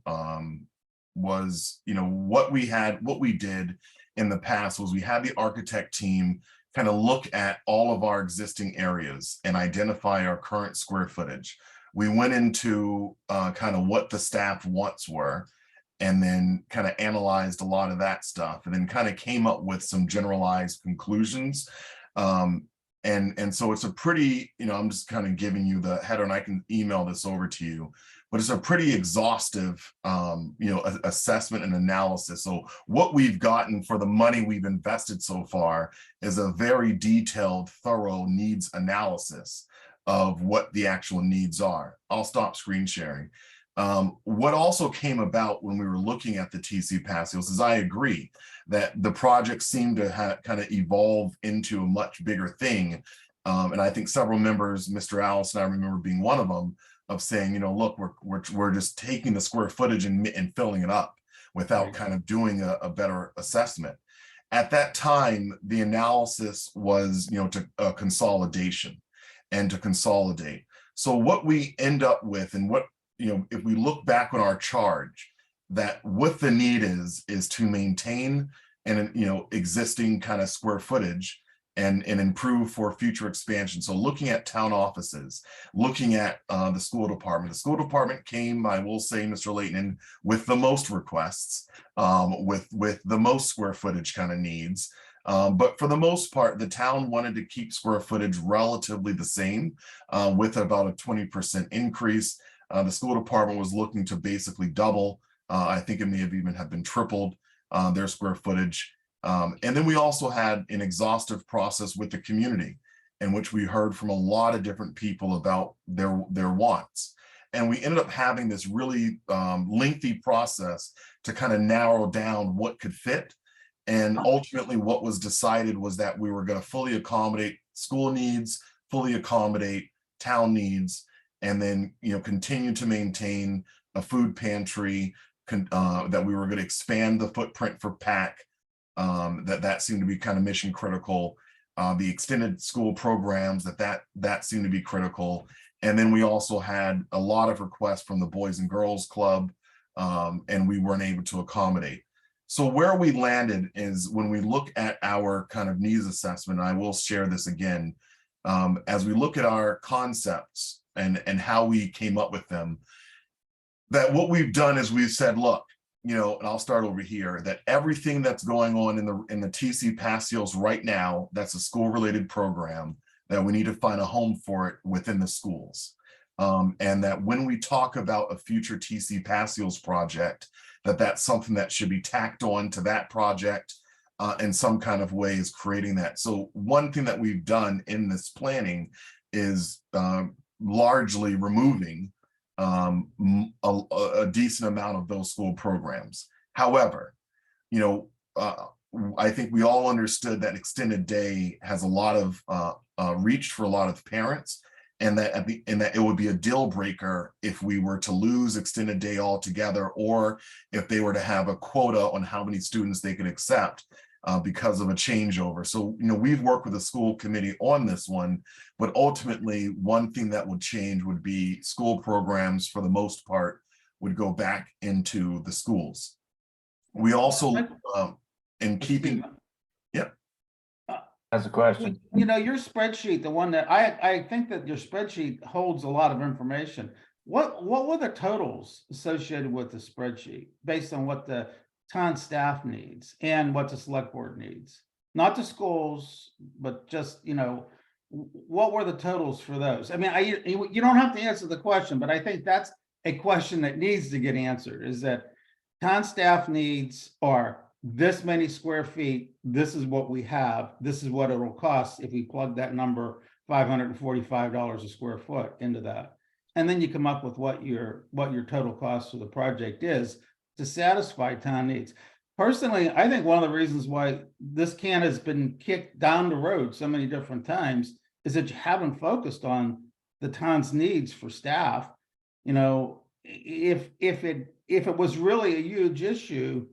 was, what we did in the past was we had the architect team kind of look at all of our existing areas and identify our current square footage. We went into kind of what the staff wants were, and then kind of analyzed a lot of that stuff, and then kind of came up with some generalized conclusions. And so it's a pretty, I'm just kind of giving you the header, and I can email this over to you, but it's a pretty exhaustive, assessment and analysis. So what we've gotten for the money we've invested so far is a very detailed, thorough needs analysis of what the actual needs are. I'll stop screen sharing. What also came about when we were looking at the TC Passios is I agree that the project seemed to kind of evolve into a much bigger thing. And I think several members, Mr. Allison, I remember being one of them, of saying, look, we're just taking the square footage and filling it up without kind of doing a better assessment. At that time, the analysis was, to consolidation and to consolidate. So what we end up with, and what, if we look back on our charge, that what the need is to maintain and, existing kind of square footage and improve for future expansion. So looking at town offices, looking at the school department came, I will say, Mr. Leighton, with the most requests, with the most square footage kind of needs. But for the most part, the town wanted to keep square footage relatively the same, with about a 20% increase. The school department was looking to basically double. I think it may have even been tripled their square footage. And then we also had an exhaustive process with the community, in which we heard from a lot of different people about their wants. And we ended up having this really lengthy process to kind of narrow down what could fit. And ultimately what was decided was that we were going to fully accommodate school needs, fully accommodate town needs, and then, continue to maintain a food pantry, that we were going to expand the footprint for PAC, that seemed to be kind of mission critical. The extended school programs, that seemed to be critical. And then we also had a lot of requests from the Boys and Girls Club, and we weren't able to accommodate. So where we landed is when we look at our kind of needs assessment, and I will share this again, as we look at our concepts and how we came up with them, that what we've done is we've said, look, and I'll start over here, that everything that's going on in the TC Passios right now, that's a school related program, that we need to find a home for it within the schools. And that when we talk about a future TC Passios project, that's something that should be tacked on to that project in some kind of way, is creating that. So one thing that we've done in this planning is largely removing a decent amount of those school programs. However, I think we all understood that extended day has a lot of reach for a lot of parents, and that it would be a deal breaker if we were to lose extended day altogether, or if they were to have a quota on how many students they could accept because of a changeover. So, we've worked with the school committee on this one, but ultimately one thing that would change would be school programs, for the most part, would go back into the schools. We also, in keeping, That's a question. Your spreadsheet, the one that I think that your spreadsheet holds a lot of information. What were the totals associated with the spreadsheet based on what the town staff needs and what the select board needs? Not the schools, but just, what were the totals for those? I mean, you don't have to answer the question, but I think that's a question that needs to get answered, is that town staff needs are this many square feet, this is what we have, this is what it'll cost if we plug that number, $545 a square foot, into that. And then you come up with what your total cost for the project is to satisfy town needs. Personally, I think one of the reasons why this can has been kicked down the road so many different times is that you haven't focused on the town's needs for staff. If it was really a huge issue,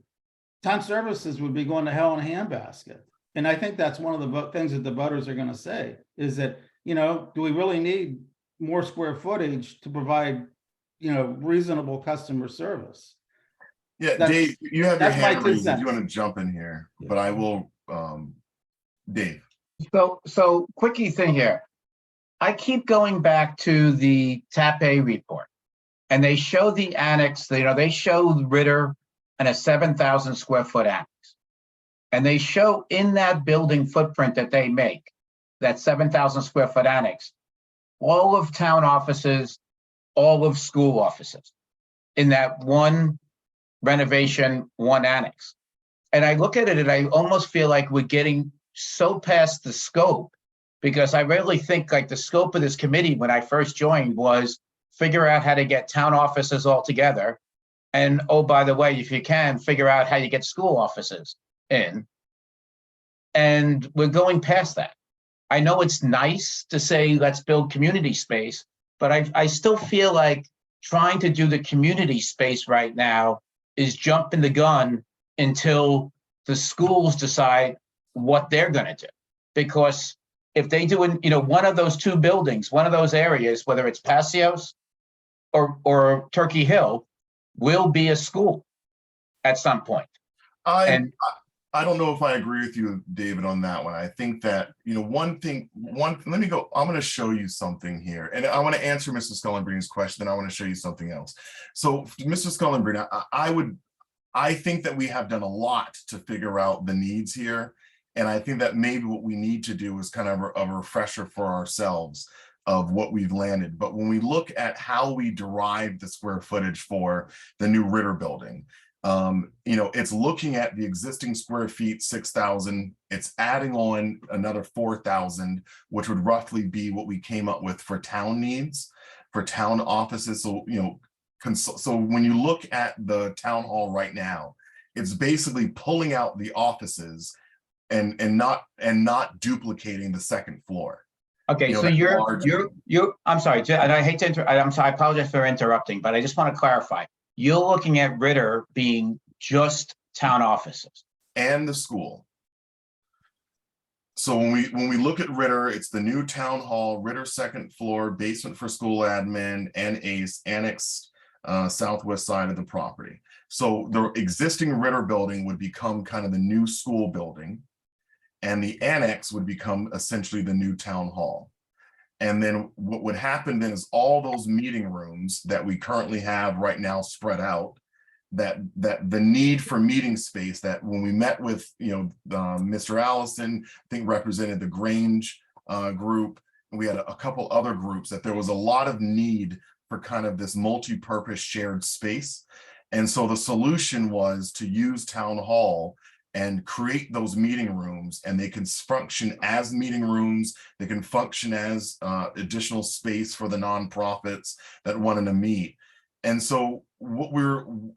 town services would be going to hell in a handbasket. And I think that's one of the things that the voters are going to say, is that, do we really need more square footage to provide, reasonable customer service? Yeah, Dave, you have your hand raised if you want to jump in here, but I will, Dave. So quickie thing here. I keep going back to the TAP A report, and they show the annex, they show Ritter and a 7,000 square foot annex. And they show in that building footprint that they make, that 7,000 square foot annex, all of town offices, all of school offices in that one renovation, one annex. And I look at it and I almost feel like we're getting so past the scope, because I really think like the scope of this committee when I first joined was figure out how to get town offices all together. And oh, by the way, if you can, figure out how you get school offices in. And we're going past that. I know it's nice to say, let's build community space, but I still feel like trying to do the community space right now is jumping the gun until the schools decide what they're going to do. Because if they do, one of those two buildings, one of those areas, whether it's Passios or Turkey Hill, will be a school at some point. I don't know if I agree with you, David, on that one. I think that, let me go, I'm going to show you something here. And I want to answer Mr. Scullenbreen's question, then I want to show you something else. So Mr. Scullenbreen, I think that we have done a lot to figure out the needs here. And I think that maybe what we need to do is kind of a refresher for ourselves of what we've landed. But when we look at how we derived the square footage for the new Ritter building, it's looking at the existing square feet, 6,000, it's adding on another 4,000, which would roughly be what we came up with for town needs, for town offices. So, so when you look at the town hall right now, it's basically pulling out the offices and not duplicating the second floor. Okay, so you're, I'm sorry, and I hate to interrupt, I'm sorry, I apologize for interrupting, but I just want to clarify. You're looking at Ritter being just town offices. And the school. So when we look at Ritter, it's the new town hall, Ritter second floor, basement for school admin, and ACE, annexed southwest side of the property. So the existing Ritter building would become kind of the new school building, and the annex would become essentially the new town hall. And then what would happen then is all those meeting rooms that we currently have right now spread out, that the need for meeting space, that when we met with, Mr. Allison, I think represented the Grange group, and we had a couple other groups, that there was a lot of need for kind of this multi-purpose shared space. And so the solution was to use town hall and create those meeting rooms, and they can function as meeting rooms. They can function as additional space for the nonprofits that wanted to meet. And so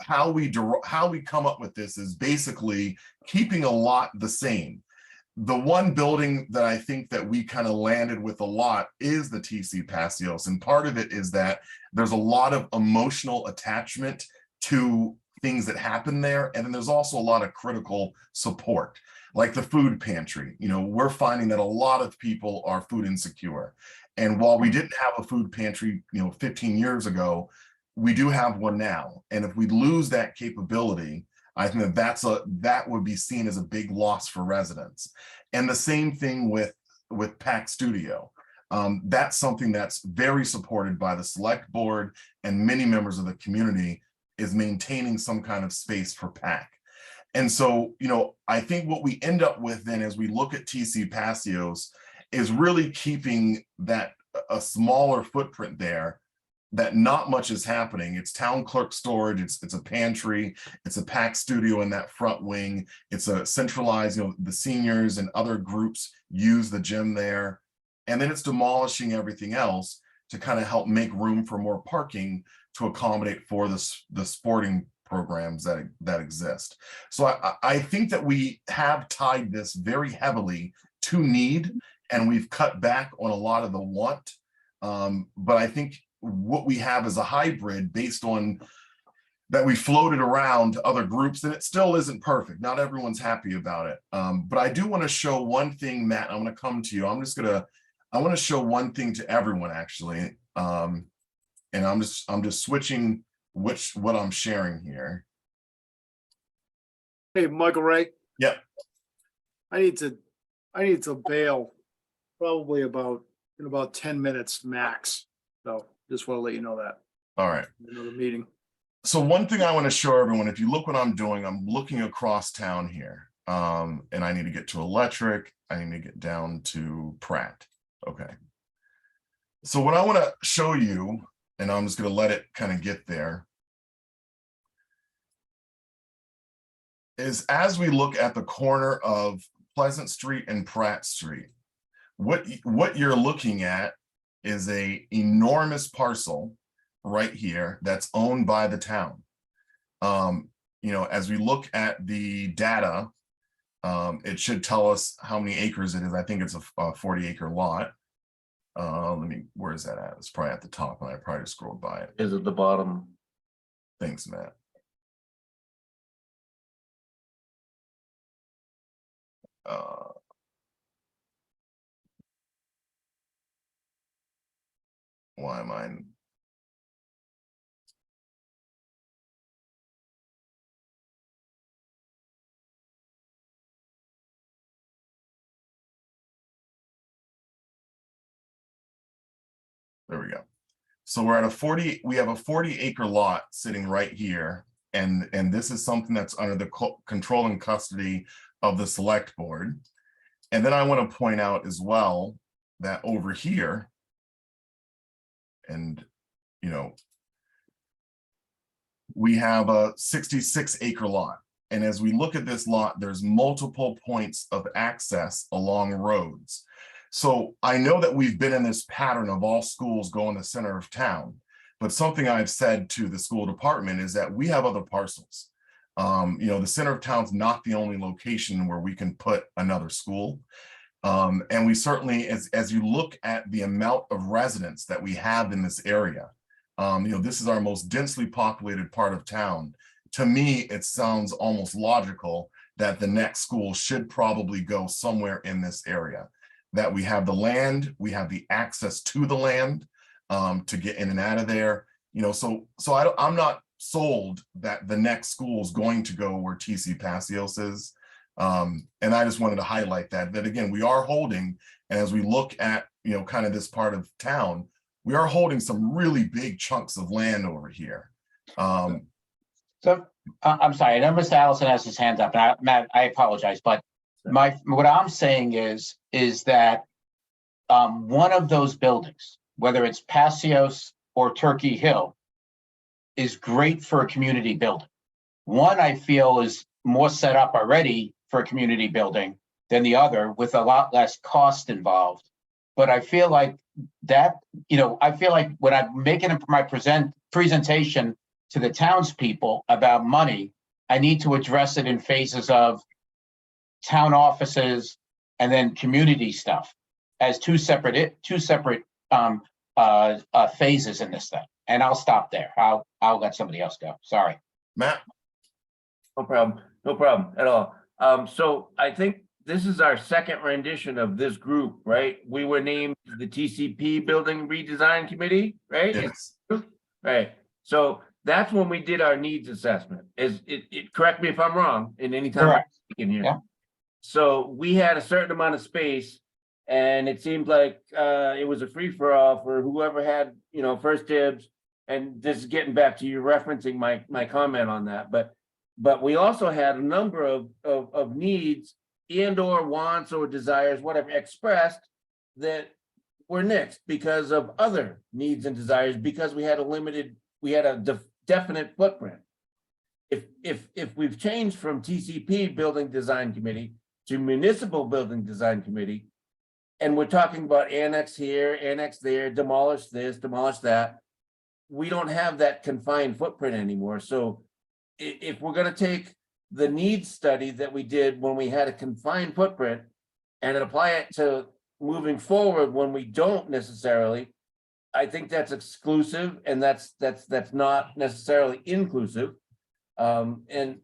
how we come up with this is basically keeping a lot the same. The one building that I think that we kind of landed with a lot is the TC Passios. And part of it is that there's a lot of emotional attachment to things that happen there. And then there's also a lot of critical support, like the food pantry. We're finding that a lot of people are food insecure. And while we didn't have a food pantry, 15 years ago, we do have one now. And if we lose that capability, I think that would be seen as a big loss for residents. And the same thing with PAC Studio. That's something that's very supported by the select board and many members of the community, is maintaining some kind of space for PAC. And so, I think what we end up with then as we look at TC Passios is really keeping that a smaller footprint there, that not much is happening. It's town clerk storage, it's a pantry, it's a PAC studio in that front wing, it's a centralized, the seniors and other groups use the gym there. And then it's demolishing everything else to kind of help make room for more parking to accommodate for the sporting programs that exist. So I think that we have tied this very heavily to need, and we've cut back on a lot of the want. But I think what we have is a hybrid based on that we floated around to other groups, and it still isn't perfect. Not everyone's happy about it. But I do want to show one thing, Matt. I'm going to come to you. I want to show one thing to everyone, actually. And I'm just switching what I'm sharing here. Hey, Michael Ray. Yep. I need to bail probably in about 10 minutes max. So just want to let you know that. All right. Another meeting. So one thing I want to show everyone, if you look what I'm doing, I'm looking across town here. And I need to get to electric. I need to get down to Pratt. Okay. So what I want to show you, and I'm just going to let it kind of get there, is as we look at the corner of Pleasant Street and Pratt Street, what you're looking at is a enormous parcel right here that's owned by the town. You know, as we look at the data, it should tell us how many acres it is. I think it's a 40-acre lot. Where is that at? It's probably at the top, and I probably scrolled by it. Is at the bottom. Thanks, Matt. Why am I? There we go. So we're at a 40, we have a 40-acre lot sitting right here. And this is something that's under the control and custody of the select board. And then I want to point out as well that over here, and you know, we have a 66-acre lot. And as we look at this lot, there's multiple points of access along roads. So I know that we've been in this pattern of all schools go in the center of town, but something I've said to the school department is that we have other parcels. You know, the center of town's not the only location where we can put another school. And we certainly, as you look at the amount of residents that we have in this area, you know, this is our most densely populated part of town. To me, it sounds almost logical that the next school should probably go somewhere in this area. That we have the land, we have the access to the land to get in and out of there. You know, so I'm not sold that the next school is going to go where TC Passios is. And I just wanted to highlight that again, we are holding, and as we look at, you know, kind of this part of town, we are holding some really big chunks of land over here. So I'm sorry, I know Mr. Allison has his hand up, and Matt, I apologize, but what I'm saying is that one of those buildings, whether it's Passios or Turkey Hill, is great for a community building. One I feel is more set up already for a community building than the other, with a lot less cost involved. But I feel like that, you know, I feel like when I'm making my presentation to the townspeople about money, I need to address it in phases of town offices and then community stuff as two separate phases in this thing. And I'll stop there. I'll let somebody else go. Sorry. Matt? No problem. No problem at all. So I think this is our second rendition of this group, right? We were named the TCP Building Redesign Committee, right? Yes. Right. So that's when we did our needs assessment. Correct me if I'm wrong in any time Correct. in here. Yeah. So we had a certain amount of space, and it seemed like it was a free-for-all for whoever had, you know, first dibs. And this is getting back to you referencing my comment on that, but we also had a number of needs and or wants or desires, whatever, expressed that were nixed because of other needs and desires, because we had a definite footprint. If we've changed from TCP Building Design Committee to Municipal Building Design Committee, and we're talking about annex here, annex there, demolish this, demolish that, we don't have that confined footprint anymore. So if we're going to take the needs study that we did when we had a confined footprint and apply it to moving forward when we don't necessarily, I think that's exclusive, and that's not necessarily inclusive. And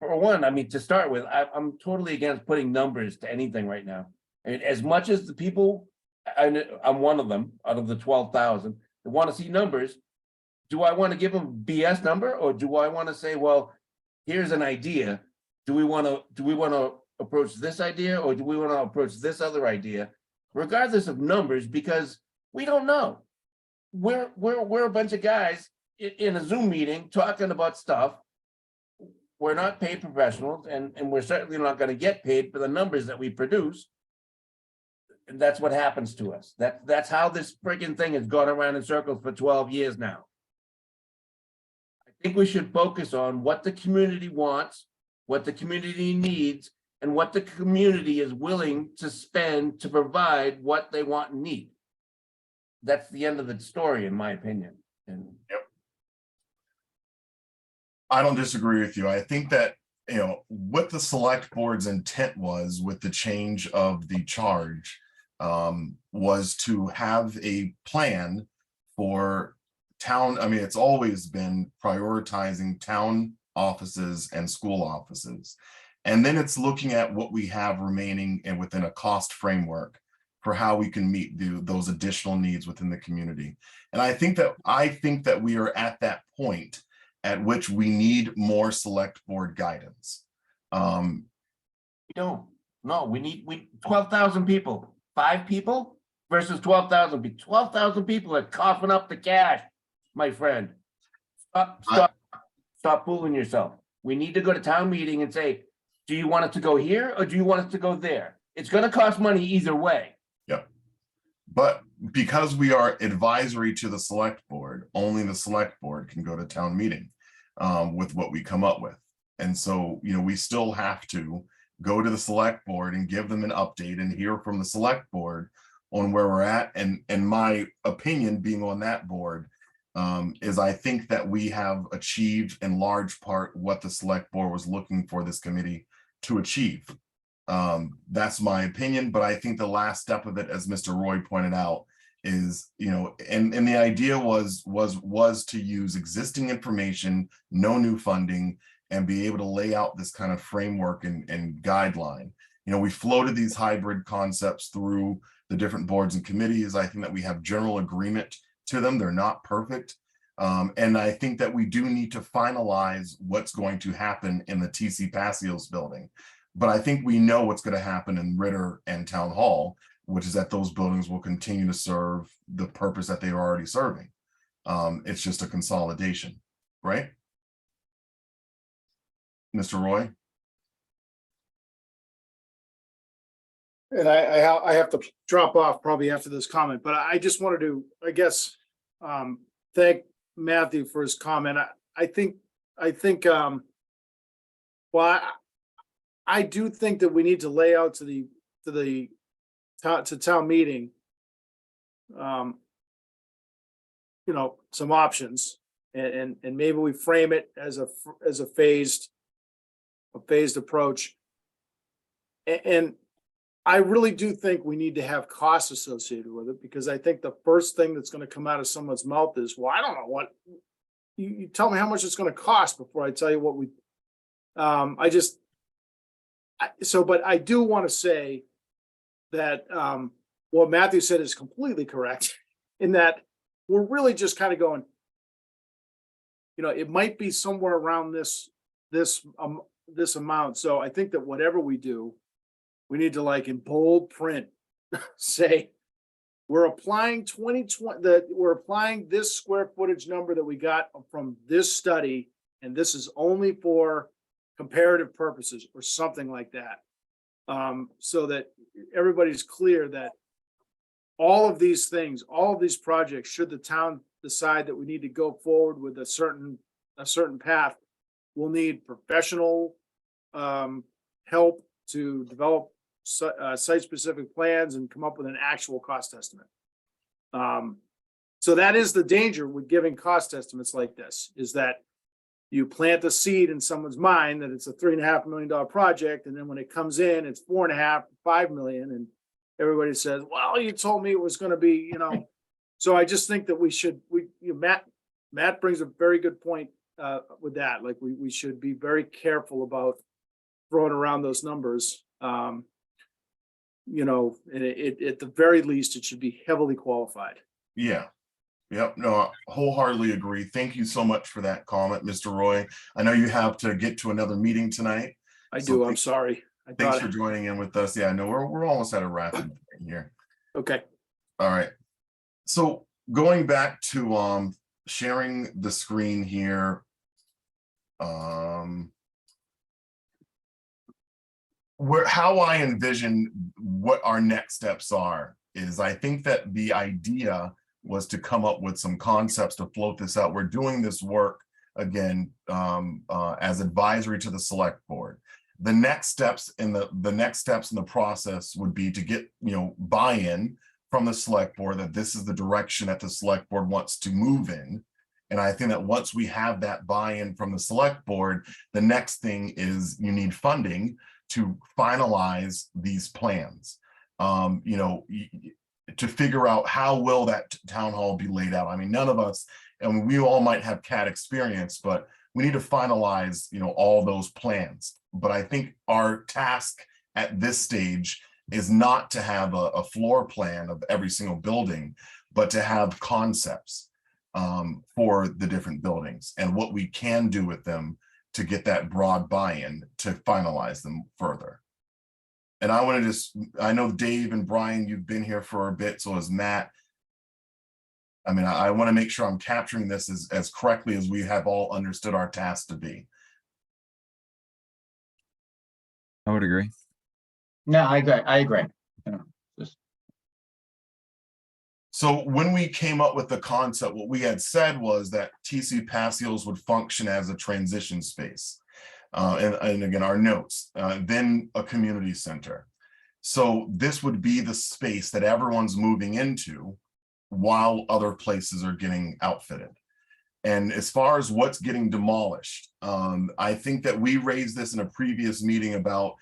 for one, I mean, to start with, I'm totally against putting numbers to anything right now. I mean, as much as the people, I'm one of them out of the 12,000 that want to see numbers. Do I want to give them BS number, or do I want to say, well, here's an idea. Do we want to approach this idea, or do we want to approach this other idea, regardless of numbers, because we don't know. We're a bunch of guys in a Zoom meeting talking about stuff. We're not paid professionals, and we're certainly not gonna get paid for the numbers that we produce. And that's what happens to us. That's how this friggin' thing has gone around in circles for 12 years now. I think we should focus on what the community wants, what the community needs, and what the community is willing to spend to provide what they want and need. That's the end of the story, in my opinion. And I don't disagree with you. I think that, what the select board's intent was with the change of the charge was to have a plan for town. I mean, it's always been prioritizing town offices and school offices. And then it's looking at what we have remaining and within a cost framework for how we can meet those additional needs within the community. And I think that we are at that point at which we need more select board guidance. we don't. No, we 12,000 people, 5 people versus 12,000 people. 12,000 people are coughing up the cash, my friend. Stop fooling yourself. We need to go to town meeting and say, do you want it to go here or do you want it to go there? It's gonna cost money either way. But because we are advisory to the select board, only the select board can go to town meeting with what we come up with. And so, we still have to go to the select board and give them an update and hear from the select board on where we're at. And my opinion, being on that board, is I think that we have achieved in large part what the select board was looking for this committee to achieve. That's my opinion, but I think the last step of it, as Mr. Roy pointed out, is, and the idea was to use existing information, no new funding, and be able to lay out this kind of framework and guideline. We floated these hybrid concepts through the different boards and committees. I think that we have general agreement to them. They're not perfect. And I think that we do need to finalize what's going to happen in the TC Passios building. But I think we know what's going to happen in Ritter and Town Hall, which is that those buildings will continue to serve the purpose that they are already serving. It's just a consolidation, right? Mr. Roy? And I have to drop off probably after this comment, but I just wanted to, I guess, thank Matthew for his comment. I think, well, I do think that we need to lay out to town meeting, some options, and maybe we frame it as a phased approach. And I really do think we need to have costs associated with it, because I think the first thing that's going to come out of someone's mouth is, well, I don't know what you tell me how much it's going to cost before I tell you what we, but I do want to say that what Matthew said is completely correct, in that we're really just kind of going, it might be somewhere around this amount. So I think that whatever we do, we need to, like, in bold print, say we're applying 2020, we're applying this square footage number that we got from this study, and this is only for comparative purposes or something like that. So that everybody's clear that all of these things, all of these projects, should the town decide that we need to go forward with a certain path, we'll need professional help to develop site-specific plans and come up with an actual cost estimate. So that is the danger with giving cost estimates like this, is that you plant the seed in someone's mind that it's a $3.5 million project, and then when it comes in, it's 4.5, 5 million, and everybody says, "Well, you told me it was going to be," So I just think that Matt brings a very good point with that. Like, we should be very careful about throwing around those numbers. And at the very least, it should be heavily qualified. Yeah. Yep. No, I wholeheartedly agree. Thank you so much for that comment, Mr. Roy. I know you have to get to another meeting tonight. I do. I'm sorry. Thanks for joining in with us. Yeah, no, we're almost at a wrap here. Okay. All right. So going back to sharing the screen here. How I envision what our next steps are is I think that the idea was to come up with some concepts to float this out. We're doing this work again as advisory to the select board. The next steps in the process would be to get buy-in from the select board that this is the direction that the select board wants to move in. And I think that once we have that buy-in from the select board, the next thing is you need funding to finalize these plans. To figure out how will that town hall be laid out. I mean, none of us, and we all might have CAD experience, but we need to finalize, all those plans. But I think our task at this stage is not to have a floor plan of every single building, but to have concepts for the different buildings and what we can do with them to get that broad buy-in to finalize them further. And I want to I know Dave and Brian, you've been here for a bit, so has Matt. I mean, I want to make sure I'm capturing this as correctly as we have all understood our task to be. I would agree. No, I agree. So when we came up with the concept, what we had said was that TC Passios would function as a transition space. And again, our notes, then a community center. So this would be the space that everyone's moving into while other places are getting outfitted. And as far as what's getting demolished, I think that we raised this in a previous meeting about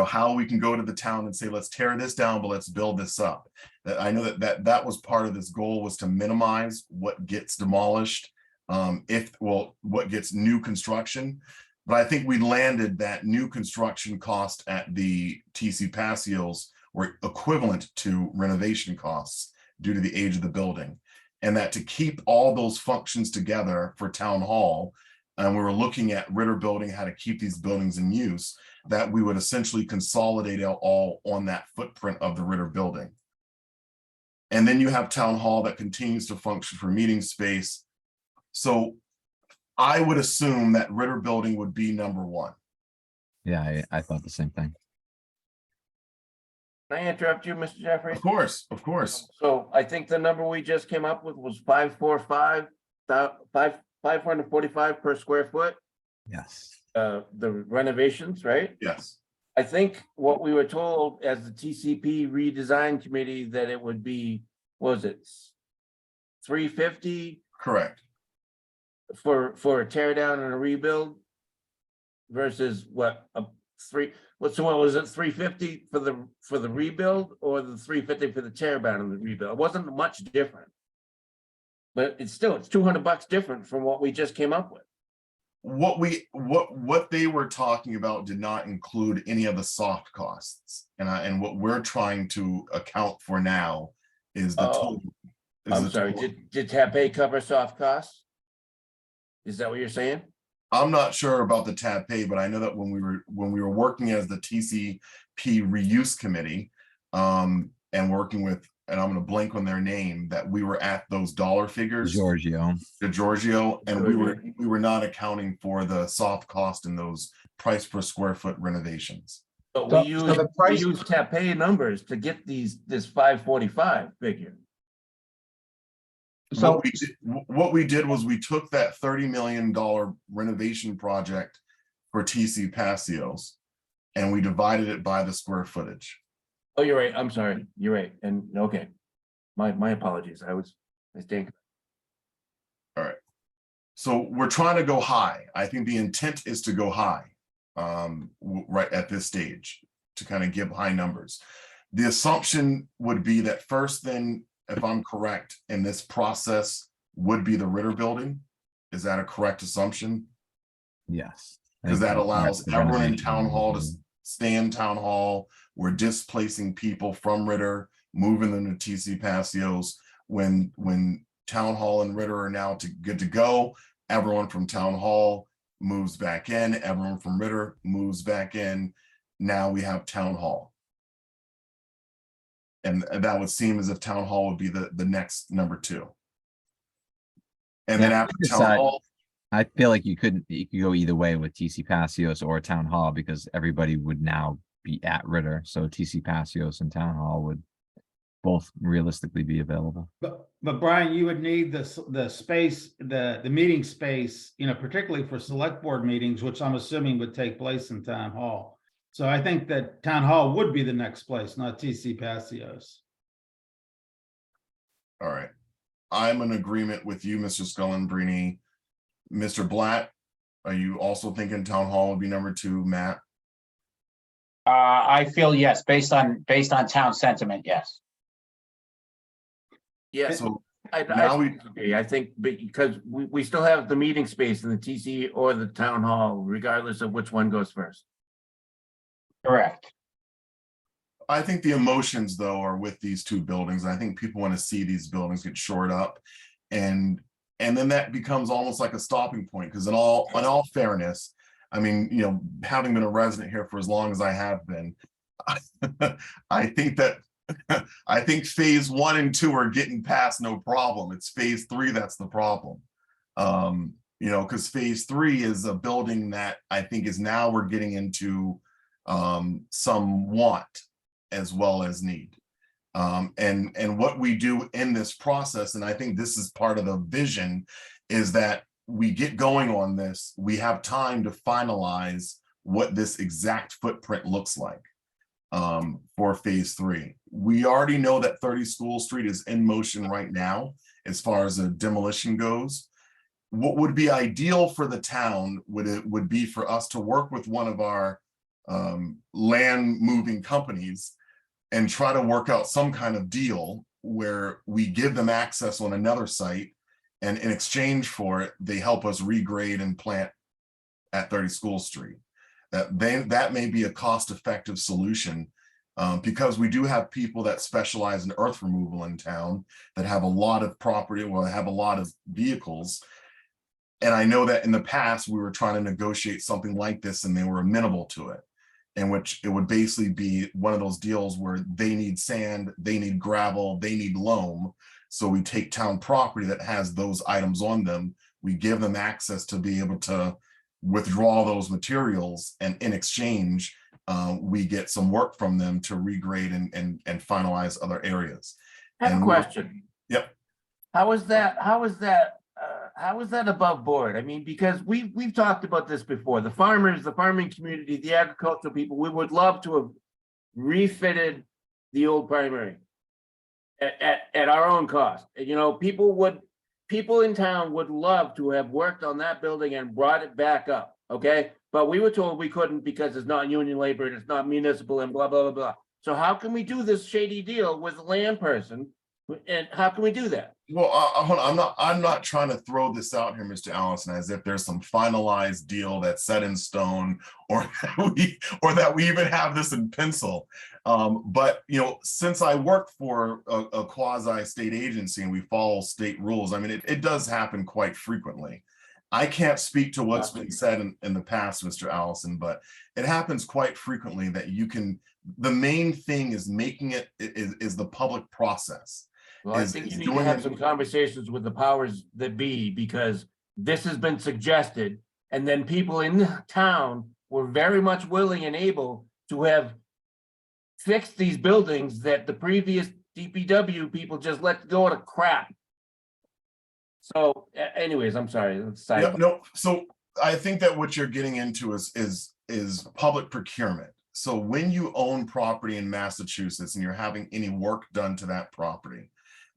how we can go to the town and say, let's tear this down, but let's build this up. That I know that was part of this goal, was to minimize what gets demolished, what gets new construction. But I think we landed that new construction cost at the TC Passios were equivalent to renovation costs due to the age of the building. And that to keep all those functions together for town hall, and we were looking at Ritter Building, how to keep these buildings in use, that we would essentially consolidate it all on that footprint of the Ritter Building. And then you have town hall that continues to function for meeting space. So I would assume that Ritter Building would be number one. Yeah, I thought the same thing. Can I interrupt you, Mr. Jeffrey? Of course, of course. So I think the number we just came up with was 545 per square foot, Yes. the renovations, right? Yes, I think what we were told as the TCP redesign committee that it would be, what was it 350 correct. for a tear down and a rebuild versus what what was it 350 for the rebuild, or the 350 for the tear down and the rebuild? It wasn't much different, but it's $200 different from what we just came up with. What they were talking about did not include any of the soft costs, and what we're trying to account for now is the total. I'm sorry, did TAPE cover soft costs? Is that what you're saying? I'm not sure about the TAPE, but I know that when we were working as the TCP reuse committee, and working with, and I'm going to blank on their name, that we were at those dollar figures. Giorgio. And we were not accounting for the soft cost in those price per square foot renovations. But So- we use so the price- TAPE numbers to get this 545 figure. So, What we did was we took that $30 million renovation project for TC Passios, and we divided it by the square footage. Oh, you're right. I'm sorry. You're right. And okay, my apologies. I think. All right. So we're trying to go high. I think the intent is to go high, right at this stage, to kind of give high numbers. The assumption would be that first thing, if I'm correct, in this process would be the Ritter Building. Is that a correct assumption? Yes. Because that allows the everyone in renovation town hall to building. stay in town hall. We're displacing people from Ritter, moving them to TC Passios. When town hall and Ritter are now good to go, everyone from town hall moves back in, everyone from Ritter moves back in. Now we have town hall. And that would seem as if town hall would be the next number two. And then Yeah, after it's, town hall, I feel like you could go either way with TC Passios or Town Hall because everybody would now be at Ritter. So TC Passios and Town Hall would both realistically be available. But Brian, you would need the space, the meeting space, particularly for select board meetings, which I'm assuming would take place in Town Hall. So I think that Town Hall would be the next place, not TC Passios. all right. I'm in agreement with you, Mr. Scullenbrini. Mr. Blatt, are you also thinking town hall would be number 2, Matt? I feel yes, based on town sentiment, yes. Yeah, So I now we, agree. I think because we still have the meeting space in the TC or the town hall, regardless of which one goes first. Correct. I think the emotions though are with these 2 buildings. I think people want to see these buildings get shored up, and then that becomes almost like a stopping point, because in all fairness, I mean, having been a resident here for as long as I have been, I think that I think phase 1 and 2 are getting past no problem. It's phase 3 that's the problem. Because phase 3 is a building that I think is now we're getting into some want as well as need. And what we do in this process, and I think this is part of the vision, is that we get going on this, we have time to finalize what this exact footprint looks like for phase 3. We already know that 30 School Street is in motion right now as far as a demolition goes. What would be ideal for the town would be for us to work with one of our land moving companies and try to work out some kind of deal where we give them access on another site, and in exchange for it, they help us regrade and plant at 30 School Street. That may be a cost-effective solution, because we do have people that specialize in earth removal in town that have a lot of property, well, have a lot of vehicles. And I know that in the past, we were trying to negotiate something like this and they were amenable to it, in which it would basically be one of those deals where they need sand, they need gravel, they need loam. So we take town property that has those items on them, we give them access to be able to withdraw those materials, and in exchange, we get some work from them to regrade and finalize other areas. I have a question. Yep. How is that above board? I mean, because we've talked about this before. The farmers, the farming community, the agricultural people, we would love to have refitted the old primary at our own cost. People in town would love to have worked on that building and brought it back up. Okay, but we were told we couldn't because it's not union labor and it's not municipal and blah blah blah blah. So how can we do this shady deal with the land person? And how can we do that? Well, hold on. I'm not trying to throw this out here, Mr. Allison, as if there's some finalized deal that's set in stone, or that we even have this in pencil. But since I work for a quasi state agency and we follow state rules, I mean, it does happen quite frequently. I can't speak to what's been said in the past, Mr. Allison, but it happens quite frequently that you can. The main thing is making it is the public process. Well, I think you need to have some conversations with the powers that be, because this has been suggested, and then people in the town were very much willing and able to have fixed these buildings that the previous DPW people just let go to crap. So anyways, I'm sorry. Yeah, no, so I think that what you're getting into is public procurement. So when you own property in Massachusetts and you're having any work done to that property,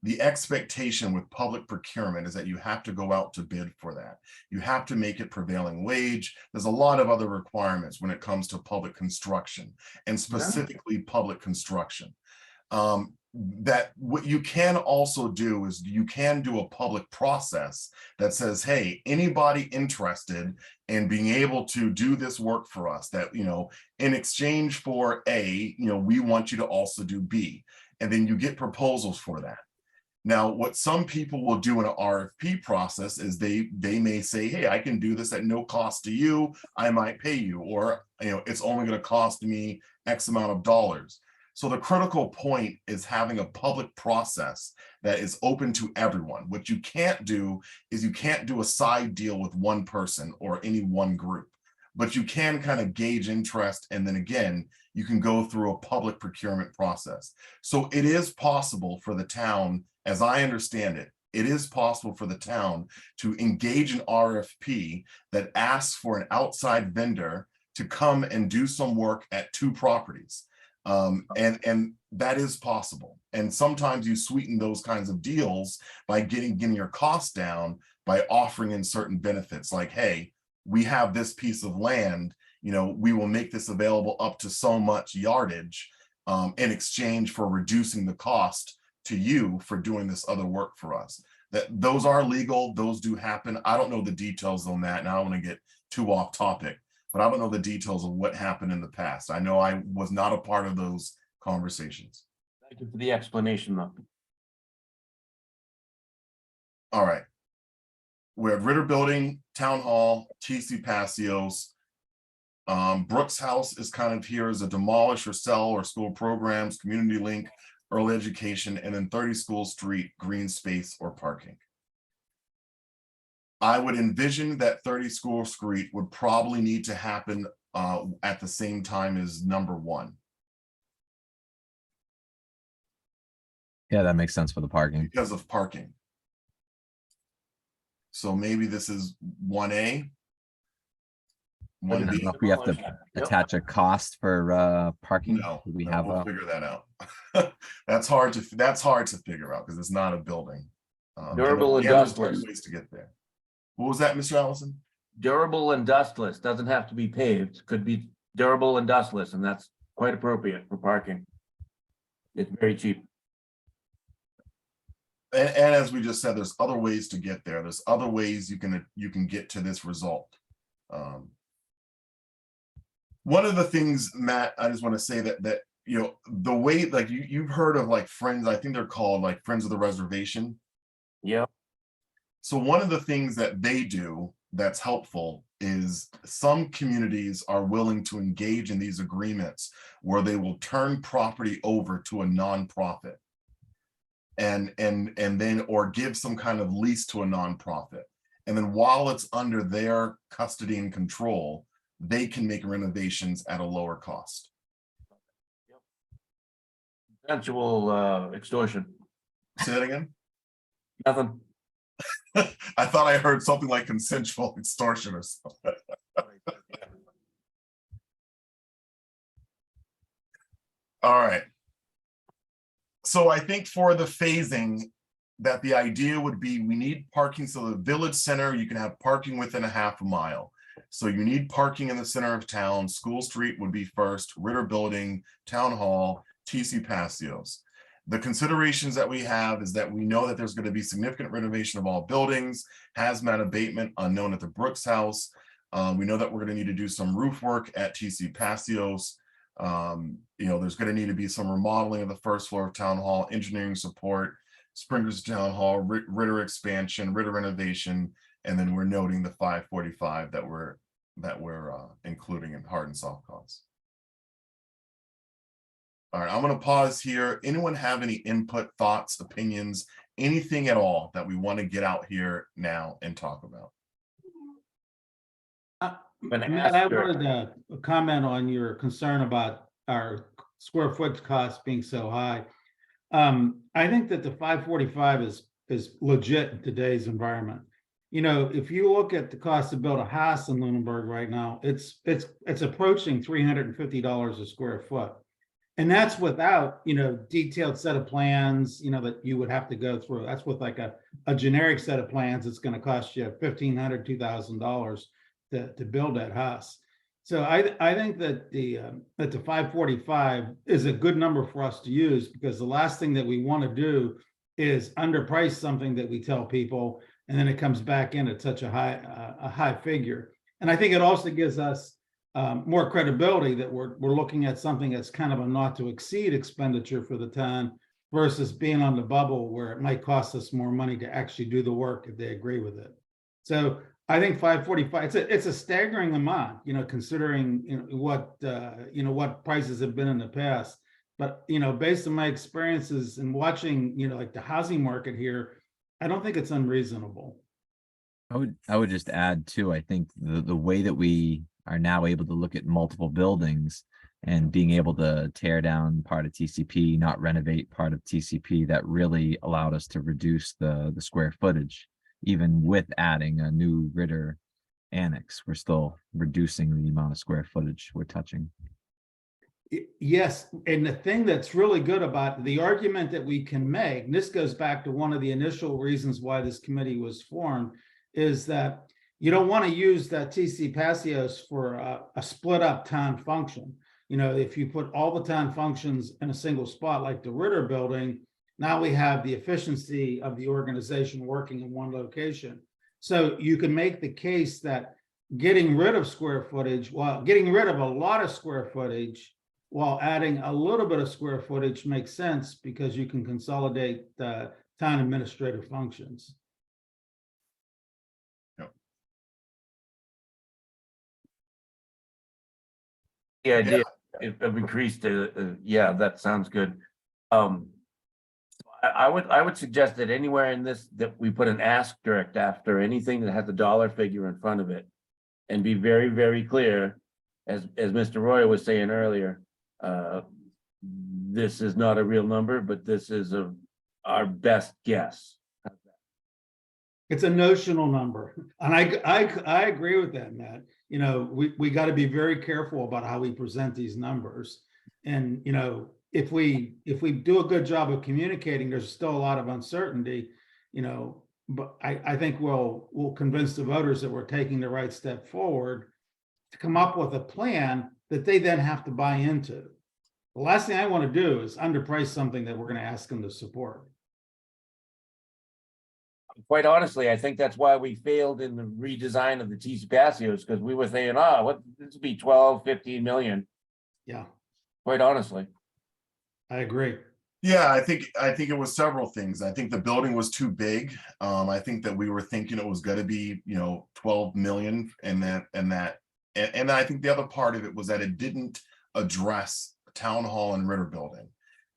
the expectation with public procurement is that you have to go out to bid for that. You have to make it prevailing wage. There's a lot of other requirements when it comes to public construction, and specifically public construction. That what you can also do is you can do a public process that says, hey, anybody interested in being able to do this work for us, that, in exchange for A, we want you to also do B, and then you get proposals for that. Now, what some people will do in an RFP process is they may say, hey, I can do this at no cost to you. I might pay you, or, it's only going to cost me X amount of dollars. So the critical point is having a public process that is open to everyone. What you can't do is you can't do a side deal with one person or any one group, but you can kind of gauge interest. And then again, you can go through a public procurement process. So it is possible for the town, as I understand it, it is possible for the town to engage an RFP that asks for an outside vendor to come and do some work at 2 properties. And that is possible. And sometimes you sweeten those kinds of deals by getting your costs down by offering in certain benefits, like, hey, we have this piece of land, you know, we will make this available up to so much yardage in exchange for reducing the cost to you for doing this other work for us. That those are legal, those do happen. I don't know the details on that, and I don't want to get too off topic, but I don't know the details of what happened in the past. I know I was not a part of those conversations. Thank you for the explanation, though. All right. We have Ritter Building, Town Hall, TC Passios. Brooks House is kind of here as a demolish or sell or school programs, community link, early education, and then 30 School Street, green space or parking. I would envision that 30 School Street would probably need to happen at the same time as number 1. Yeah, that makes sense for the parking. Because of parking. So maybe this is 1A. I don't 1B. know if we have to attach a cost for parking. No, Do we no, have we'll a, figure that out. That's hard to figure out because it's not a building. Durable and there's industrial. ways to get there. What was that, Mr. Allison? Durable and dustless, doesn't have to be paved, could be durable and dustless, and that's quite appropriate for parking. It's very cheap. And as we just said, there's other ways to get there. There's other ways you can get to this result. One of the things, Matt, I just want to say that you know, the way, like you've heard of like Friends, I think they're called like Friends of the Reservation. Yep. So one of the things that they do that's helpful is some communities are willing to engage in these agreements where they will turn property over to a nonprofit and then or give some kind of lease to a nonprofit. And then while it's under their custody and control, they can make renovations at a lower cost. Eventual extortion. Say that again? Nothing. I thought I heard something like consensual extortion or something. All right. So I think for the phasing, that the idea would be we need parking. So the village center, you can have parking within a half a mile. So you need parking in the center of town. School Street would be first, Ritter Building, Town Hall, TC Passios. The considerations that we have is that we know that there's going to be significant renovation of all buildings, hazmat abatement unknown at the Brooks House. We know that we're going to need to do some roof work at TC Passios. You know, there's going to need to be some remodeling of the first floor of Town Hall, engineering support, sprinklers Town Hall, Ritter expansion, Ritter renovation, and then we're noting the 545 that we're including in hard and soft costs. All right, I'm going to pause here. Anyone have any input, thoughts, opinions, anything at all that we want to get out here now and talk about? Matt, I wanted to comment on your concern about our square foot costs being so high. I think that the 545 is legit in today's environment. You know, if you look at the cost to build a house in Lunenburg right now, it's approaching $350 a square foot. And that's without, you know, detailed set of plans, you know, that you would have to go through. That's with like a generic set of plans. It's going to cost you $1,500, $2,000 to build that house. So I think that the 545 is a good number for us to use, because the last thing that we want to do is underprice something that we tell people, and then it comes back in at such a high figure. And I think it also gives us more credibility that we're looking at something that's kind of a not to exceed expenditure for the town versus being on the bubble where it might cost us more money to actually do the work if they agree with it. So I think 545, it's a staggering amount, you know, considering what prices have been in the past. But, you know, based on my experiences and watching, you know, like the housing market here, I don't think it's unreasonable. I would just add too, I think the way that we are now able to look at multiple buildings and being able to tear down part of TCP, not renovate part of TCP, that really allowed us to reduce the square footage. Even with adding a new Ritter annex, we're still reducing the amount of square footage we're touching. Yes, and the thing that's really good about the argument that we can make, and this goes back to one of the initial reasons why this committee was formed, is that you don't want to use that TC Passios for a split up town function. You know, if you put all the town functions in a single spot like the Ritter building, now we have the efficiency of the organization working in one location. So you can make the case that getting rid of square footage, while getting rid of a lot of square footage, while adding a little bit of square footage makes sense because you can consolidate the town administrative functions. The idea of increased, yeah, that sounds good. I would suggest that anywhere in this, that we put an asterisk after anything that has a dollar figure in front of it. And be very, very clear, as Mr. Roy was saying earlier, this is not a real number, but this is our best guess. It's a notional number. And I agree with that, Matt. You know, we got to be very careful about how we present these numbers. And, you know, if we do a good job of communicating, there's still a lot of uncertainty, you know, but I think we'll convince the voters that we're taking the right step forward to come up with a plan that they then have to buy into. The last thing I want to do is underprice something that we're going to ask them to support. Quite honestly, I think that's why we failed in the redesign of the TC Passios, because we were saying, what this would be 12, 15 million. Yeah, Quite honestly. I agree. Yeah, I think it was several things. I think the building was too big. I think that we were thinking it was going to be, 12 million, and I think the other part of it was that it didn't address Town Hall and Ritter building.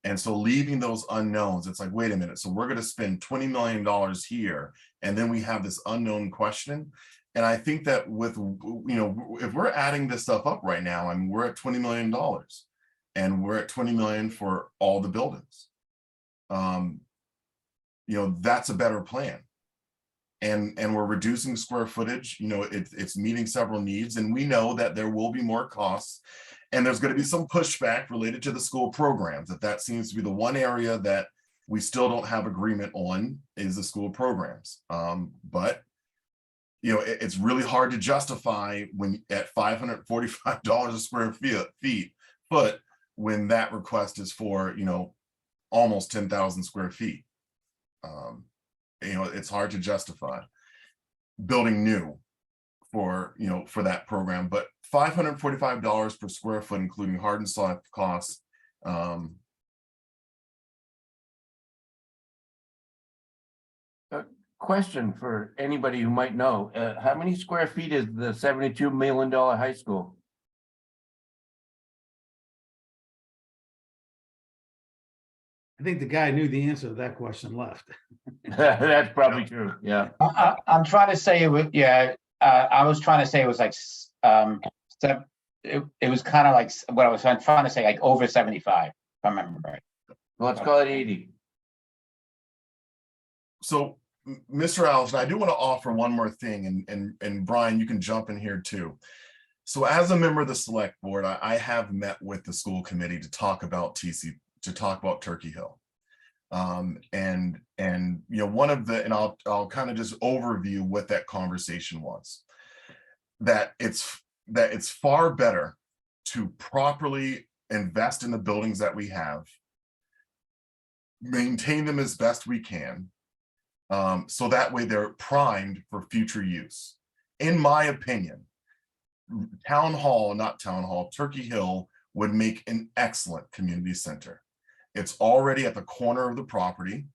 And so leaving those unknowns, it's like, wait a minute, so we're going to spend $20 million here, and then we have this unknown question. And I think that with, if we're adding this stuff up right now, I mean, we're at $20 million, and we're at 20 million for all the buildings. That's a better plan. And we're reducing square footage, it's meeting several needs, and we know that there will be more costs. And there's going to be some pushback related to the school programs. That seems to be the one area that we still don't have agreement on, is the school programs. But it's really hard to justify when at $545 a square foot, when that request is for almost 10,000 square feet. It's hard to justify building new for that program, but $545 per square foot, including hard and soft costs. Question for anybody who might know, how many square feet is the $72 million high school? I think the guy knew the answer to that question left. That's probably true. Yeah. I'm trying to say it was, I was trying to say it was like, it was kind of like what I was trying to say, like over 75, if I remember right. Well, let's call it 80. So, Mr. Allison, I do want to offer one more thing, and Brian, you can jump in here too. So, as a member of the select board, I have met with the school committee to talk about Turkey Hill. And one of the, and I'll kind of just overview what that conversation was. That it's far better to properly invest in the buildings that we have, maintain them as best we can, so that way they're primed for future use. In my opinion, Turkey Hill would make an excellent community center. It's already at the corner of the property.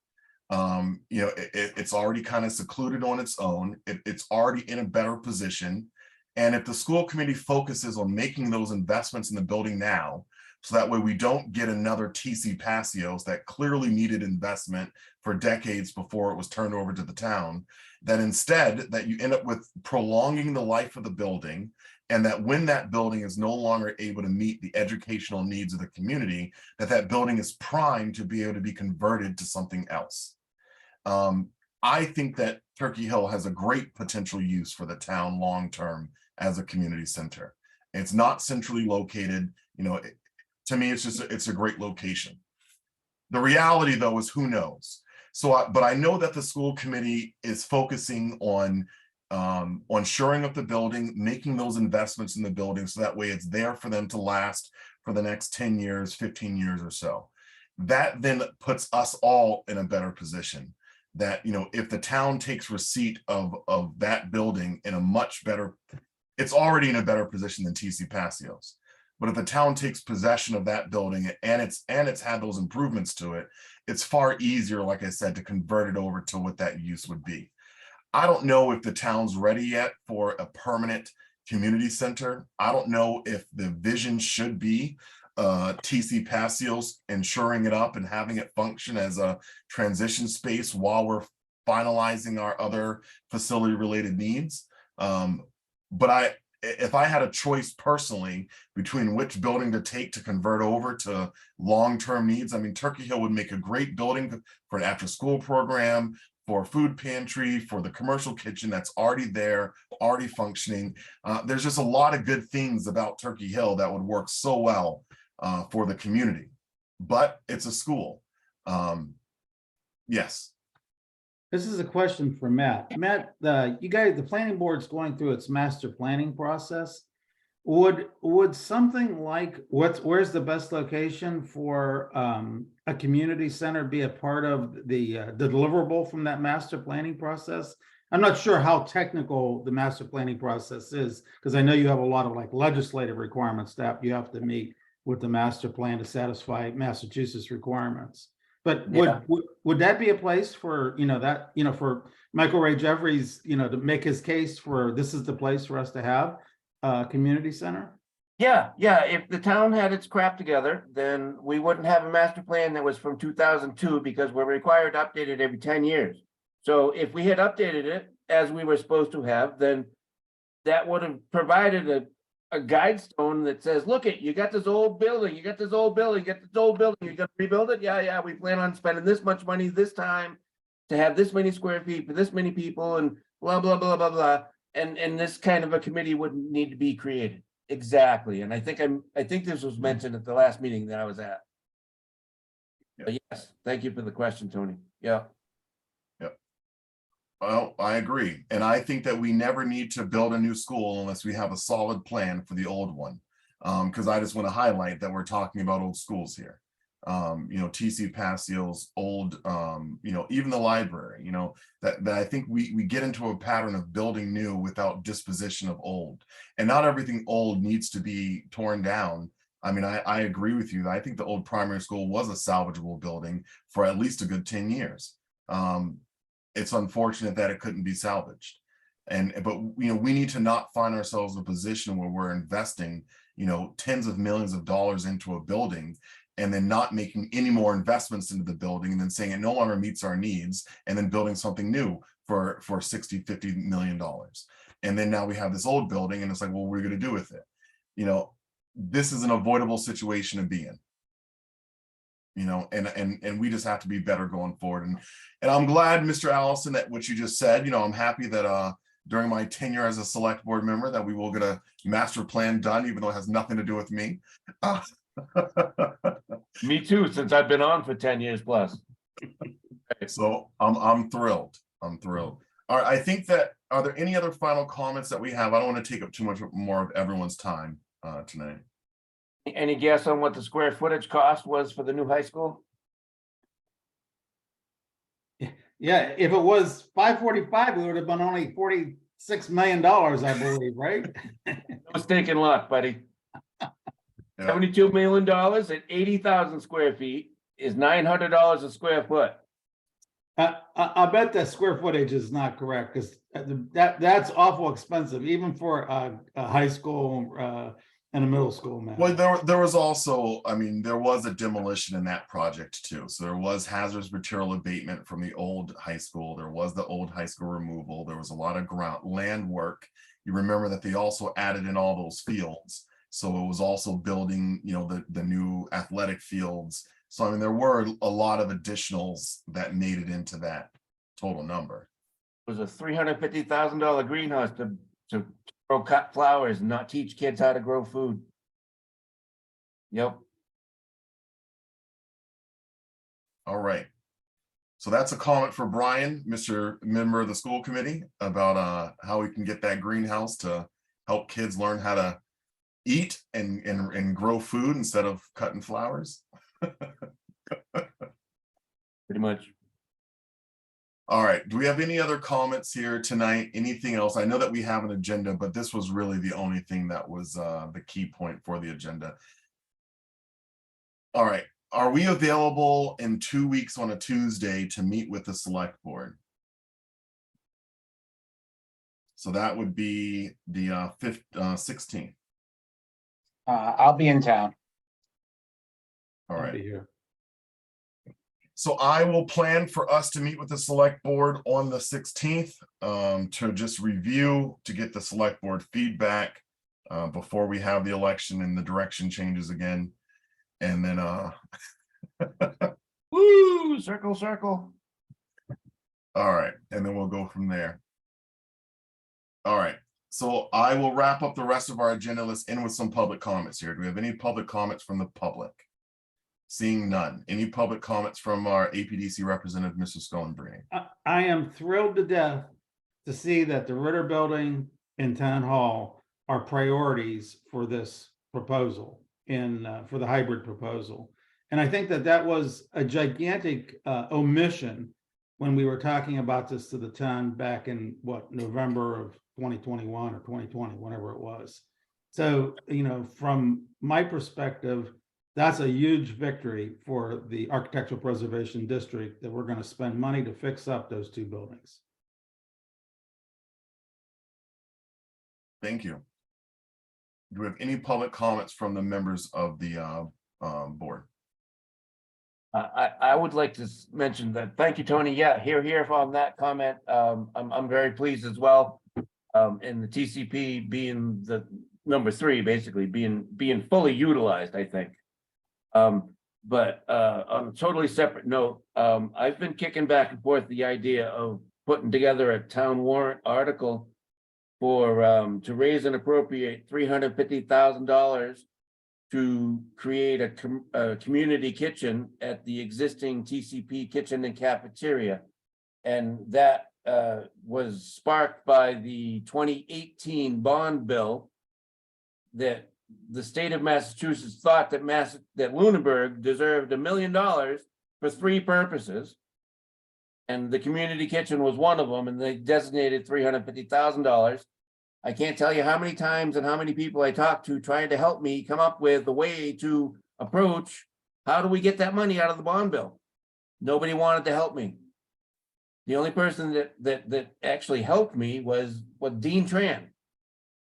It's already kind of secluded on its own. It's already in a better position. And if the school committee focuses on making those investments in the building now, So that way we don't get another TC Passios that clearly needed investment for decades before it was turned over to the town. That instead that you end up with prolonging the life of the building, and that when that building is no longer able to meet the educational needs of the community, that building is primed to be able to be converted to something else. I think that Turkey Hill has a great potential use for the town long-term as a community center. It's not centrally located, to me, it's a great location. The reality though is who knows? But I know that the school committee is focusing on shoring up the building, making those investments in the building so that way it's there for them to last for the next 10 years, 15 years or so. That then puts us all in a better position. That, if the town takes receipt of that building in a much better, it's already in a better position than TC Passios. But if the town takes possession of that building and it's had those improvements to it, it's far easier, like I said, to convert it over to what that use would be. I don't know if the town's ready yet for a permanent community center. I don't know if the vision should be TC Passios and shoring it up and having it function as a transition space while we're finalizing our other facility related needs. But if I had a choice personally between which building to take to convert over to long-term needs, I mean, Turkey Hill would make a great building for an after-school program, for a food pantry, for the commercial kitchen that's already there, already functioning. There's just a lot of good things about Turkey Hill that would work so well for the community, but it's a school. Yes. This is a question for Matt. Matt, the planning board's going through its master planning process. Would something like where's the best location for a community center be a part of the deliverable from that master planning process? I'm not sure how technical the master planning process is, because I know you have a lot of like legislative requirements that you have to meet with the master plan to satisfy Massachusetts requirements. But would that be a place for, for Michael Ray Jeffries, to make his case for this is the place for us to have a community center? Yeah. If the town had its crap together, then we wouldn't have a master plan that was from 2002 because we're required to update it every 10 years. So if we had updated it as we were supposed to have, then that would have provided a guide stone that says, look you got this old building, you got this old building, you got to rebuild it. Yeah, we plan on spending this much money this time to have this many square feet for this many people and blah, blah, blah, blah, blah. And this kind of a committee would need to be created. Exactly. And I think this was mentioned at the last meeting that I was at. Yeah. But yes, thank you for the question, Tony. Yeah. Well, I agree. And I think that we never need to build a new school unless we have a solid plan for the old one. Because I just want to highlight that we're talking about old schools here. TC Passios, old, even the library, that I think we get into a pattern of building new without disposition of old. And not everything old needs to be torn down. I mean, I agree with you. I think the old primary school was a salvageable building for at least a good 10 years. It's unfortunate that it couldn't be salvaged. But we need to not find ourselves in a position where we're investing, tens of millions of dollars into a building and then not making any more investments into the building and then saying it no longer meets our needs and then building something new for 60, 50 million dollars. And then now we have this old building and it's like, well, what are we going to do with it? This is an avoidable situation to be in. And we just have to be better going forward. And I'm glad, Mr. Allison, that what you just said, I'm happy that during my tenure as a select board member that we will get a master plan done, even though it has nothing to do with me. Me too, since I've been on for 10 years plus. So I'm thrilled. I'm thrilled. All right, I think that, are there any other final comments that we have? I don't want to take up too much more of everyone's time tonight. Any guess on what the square footage cost was for the new high school? Yeah, if it was 545, it would have been only $46 million, I believe, right? Mistaken luck, buddy. Yeah. $72 million at 80,000 square feet is $900 a square foot. I bet that square footage is not correct because that's awful expensive, even for a high school and a middle school math. Well, there was also, I mean, there was a demolition in that project too. So there was hazardous material abatement from the old high school. There was the old high school removal. There was a lot of land work. You remember that they also added in all those fields. So it was also building, you know, the new athletic fields. So I mean, there were a lot of additionals that made it into that total number. It was a $350,000 greenhouse to grow cut flowers and not teach kids how to grow food. Yep. All right. So that's a comment for Brian, Mr. Member of the school committee, about how we can get that greenhouse to help kids learn how to eat and grow food instead of cutting flowers. Pretty much. All right, do we have any other comments here tonight? Anything else? I know that we have an agenda, but this was really the only thing that was the key point for the agenda. All right, are we available in 2 weeks on a Tuesday to meet with the select board? So that would be the 16th. I'll be in town. All I'll right. be here. So I will plan for us to meet with the select board on the 16th to just review, to get the select board feedback before we have the election and the direction changes again. And then Woo, circle, circle. all right, and then we'll go from there. All right, so I will wrap up the rest of our agenda. Let's end with some public comments here. Do we have any public comments from the public? Seeing none. Any public comments from our APDC representative, Mr. Schoenbring? I am thrilled to death to see that the Ritter Building and Town Hall are priorities for this proposal for the hybrid proposal. And I think that was a gigantic omission when we were talking about this to the town back in November of 2021 or 2020, whenever it was. So, you know, from my perspective, that's a huge victory for the Architectural Preservation District that we're going to spend money to fix up those two buildings. Thank you. Do we have any public comments from the members of the board? I would like to mention that. Thank you, Tony. Yeah, here on that comment. I'm very pleased as well. And the TCP being the number 3, basically being fully utilized, I think. But on a totally separate note, I've been kicking back and forth the idea of putting together a town warrant article for to raise and appropriate $350,000 to create a community kitchen at the existing TCP kitchen and cafeteria. And that was sparked by the 2018 bond bill that the state of Massachusetts thought that Lunenburg deserved $1 million for 3 purposes. And the community kitchen was one of them, and they designated $350,000. I can't tell you how many times and how many people I talked to trying to help me come up with a way to approach, how do we get that money out of the bond bill? Nobody wanted to help me. The only person that actually helped me was Dean Tran.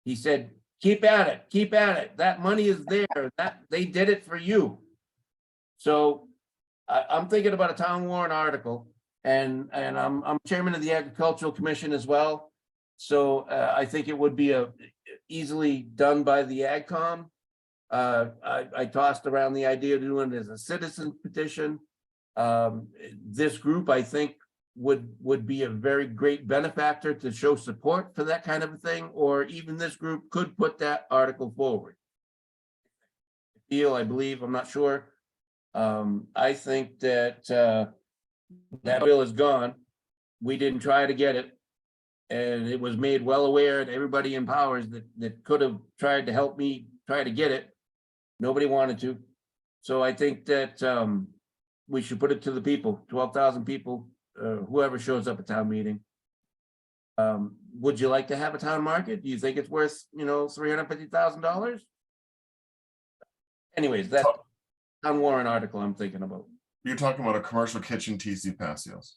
He said, keep at it, keep at it. That money is there. That they did it for you. So I'm thinking about a town warrant article, and I'm chairman of the Agricultural Commission as well. So I think it would be easily done by the AgCom. I tossed around the idea of doing it as a citizen petition. This group, I think, would be a very great benefactor to show support for that kind of a thing, or even this group could put that article forward. I believe, I'm not sure. I think that that bill is gone. We didn't try to get it, and it was made well aware to everybody in powers that could have tried to help me try to get it. Nobody wanted to. So I think that we should put it to the people, 12,000 people, whoever shows up at town meeting. Would you like to have a town market? Do you think it's worth, $350,000? Anyways, that town warrant article I'm thinking about. You're talking about a commercial kitchen, TC Passios.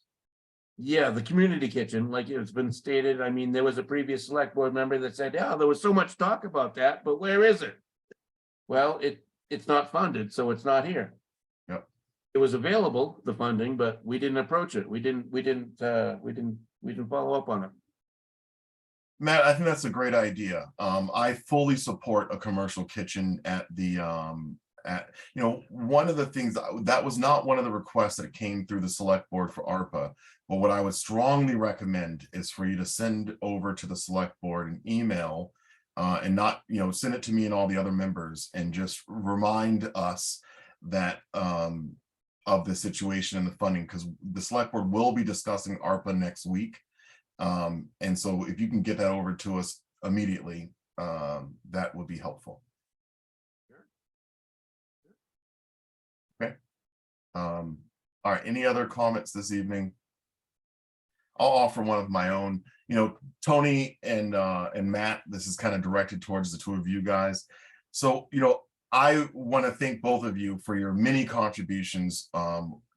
Yeah, the community kitchen, like it's been stated. I mean, there was a previous select board member that said, yeah, there was so much talk about that, but where is it? Well, it's not funded, so it's not here. Yep. It was available, the funding, but we didn't approach it. We didn't follow up on it. Matt, I think that's a great idea. I fully support a commercial kitchen at the, one of the things that was not one of the requests that came through the select board for ARPA. But what I would strongly recommend is for you to send over to the select board an email and not, send it to me and all the other members and just remind us that of the situation and the funding, because the select board will be discussing ARPA next week. And so if you can get that over to us immediately, that would be helpful. Okay. All right, any other comments this evening? I'll offer one of my own. Tony and Matt, this is kind of directed towards the two of you guys. So, I want to thank both of you for your many contributions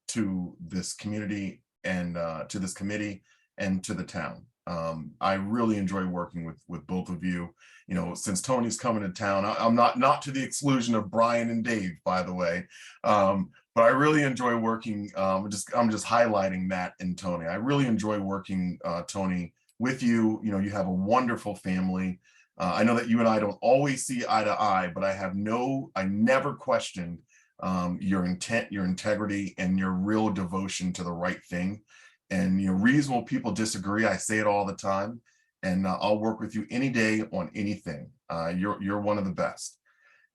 to this community and to this committee and to the town. I really enjoy working with both of you. Since Tony's coming to town, I'm not to the exclusion of Brian and Dave, by the way. But I really enjoy working. I'm just highlighting Matt and Tony. I really enjoy working, Tony, with you. You have a wonderful family. I know that you and I don't always see eye to eye, but I never questioned your intent, your integrity, and your real devotion to the right thing. And reasonable people disagree. I say it all the time, and I'll work with you any day on anything. You're one of the best.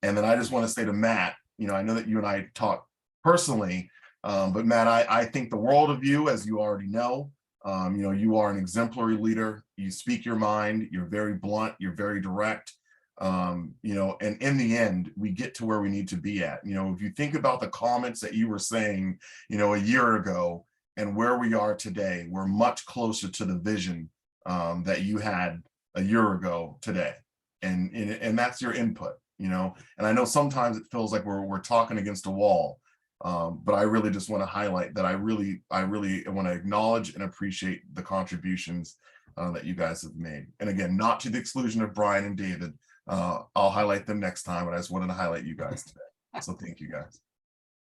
And then I just want to say to Matt, I know that you and I talk personally, but Matt, I think the world of you, as you already know. You are an exemplary leader. You speak your mind. You're very blunt. You're very direct. And in the end, we get to where we need to be at. If you think about the comments that you were saying, a year ago, and where we are today, we're much closer to the vision that you had a year ago today. And that's your input, and I know sometimes it feels like we're talking against a wall. But I really just want to highlight that I really want to acknowledge and appreciate the contributions that you guys have made. And again, not to the exclusion of Brian and David. I'll highlight them next time, but I just wanted to highlight you guys today. So thank you guys.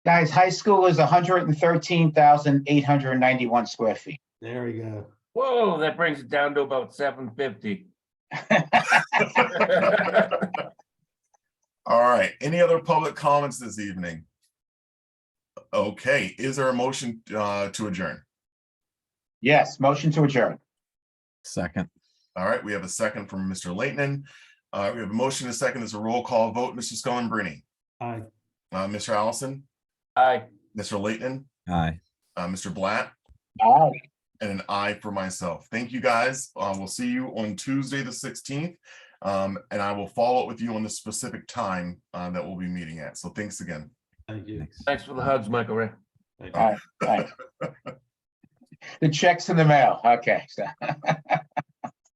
Guys, high school is 113,891 square feet. There we go. Whoa, that brings it down to about 750. All right. Any other public comments this evening? Okay. Is there a motion to adjourn? Yes, motion to adjourn. Second. All right. We have a second from Mr. Leighton. We have a motion, a second. It's a roll call vote. Mr. Scullenbrini. Aye. Mr. Allison. Aye. Mr. Leighton. Aye. Mr. Blatt. Aye. And an aye for myself. Thank you guys. We'll see you on Tuesday, the 16th. And I will follow up with you on the specific time that we'll be meeting at. So thanks again. Thank you. Thanks for the hugs, Michael Ray. Thank you. All right. The check's in the mail. Okay. So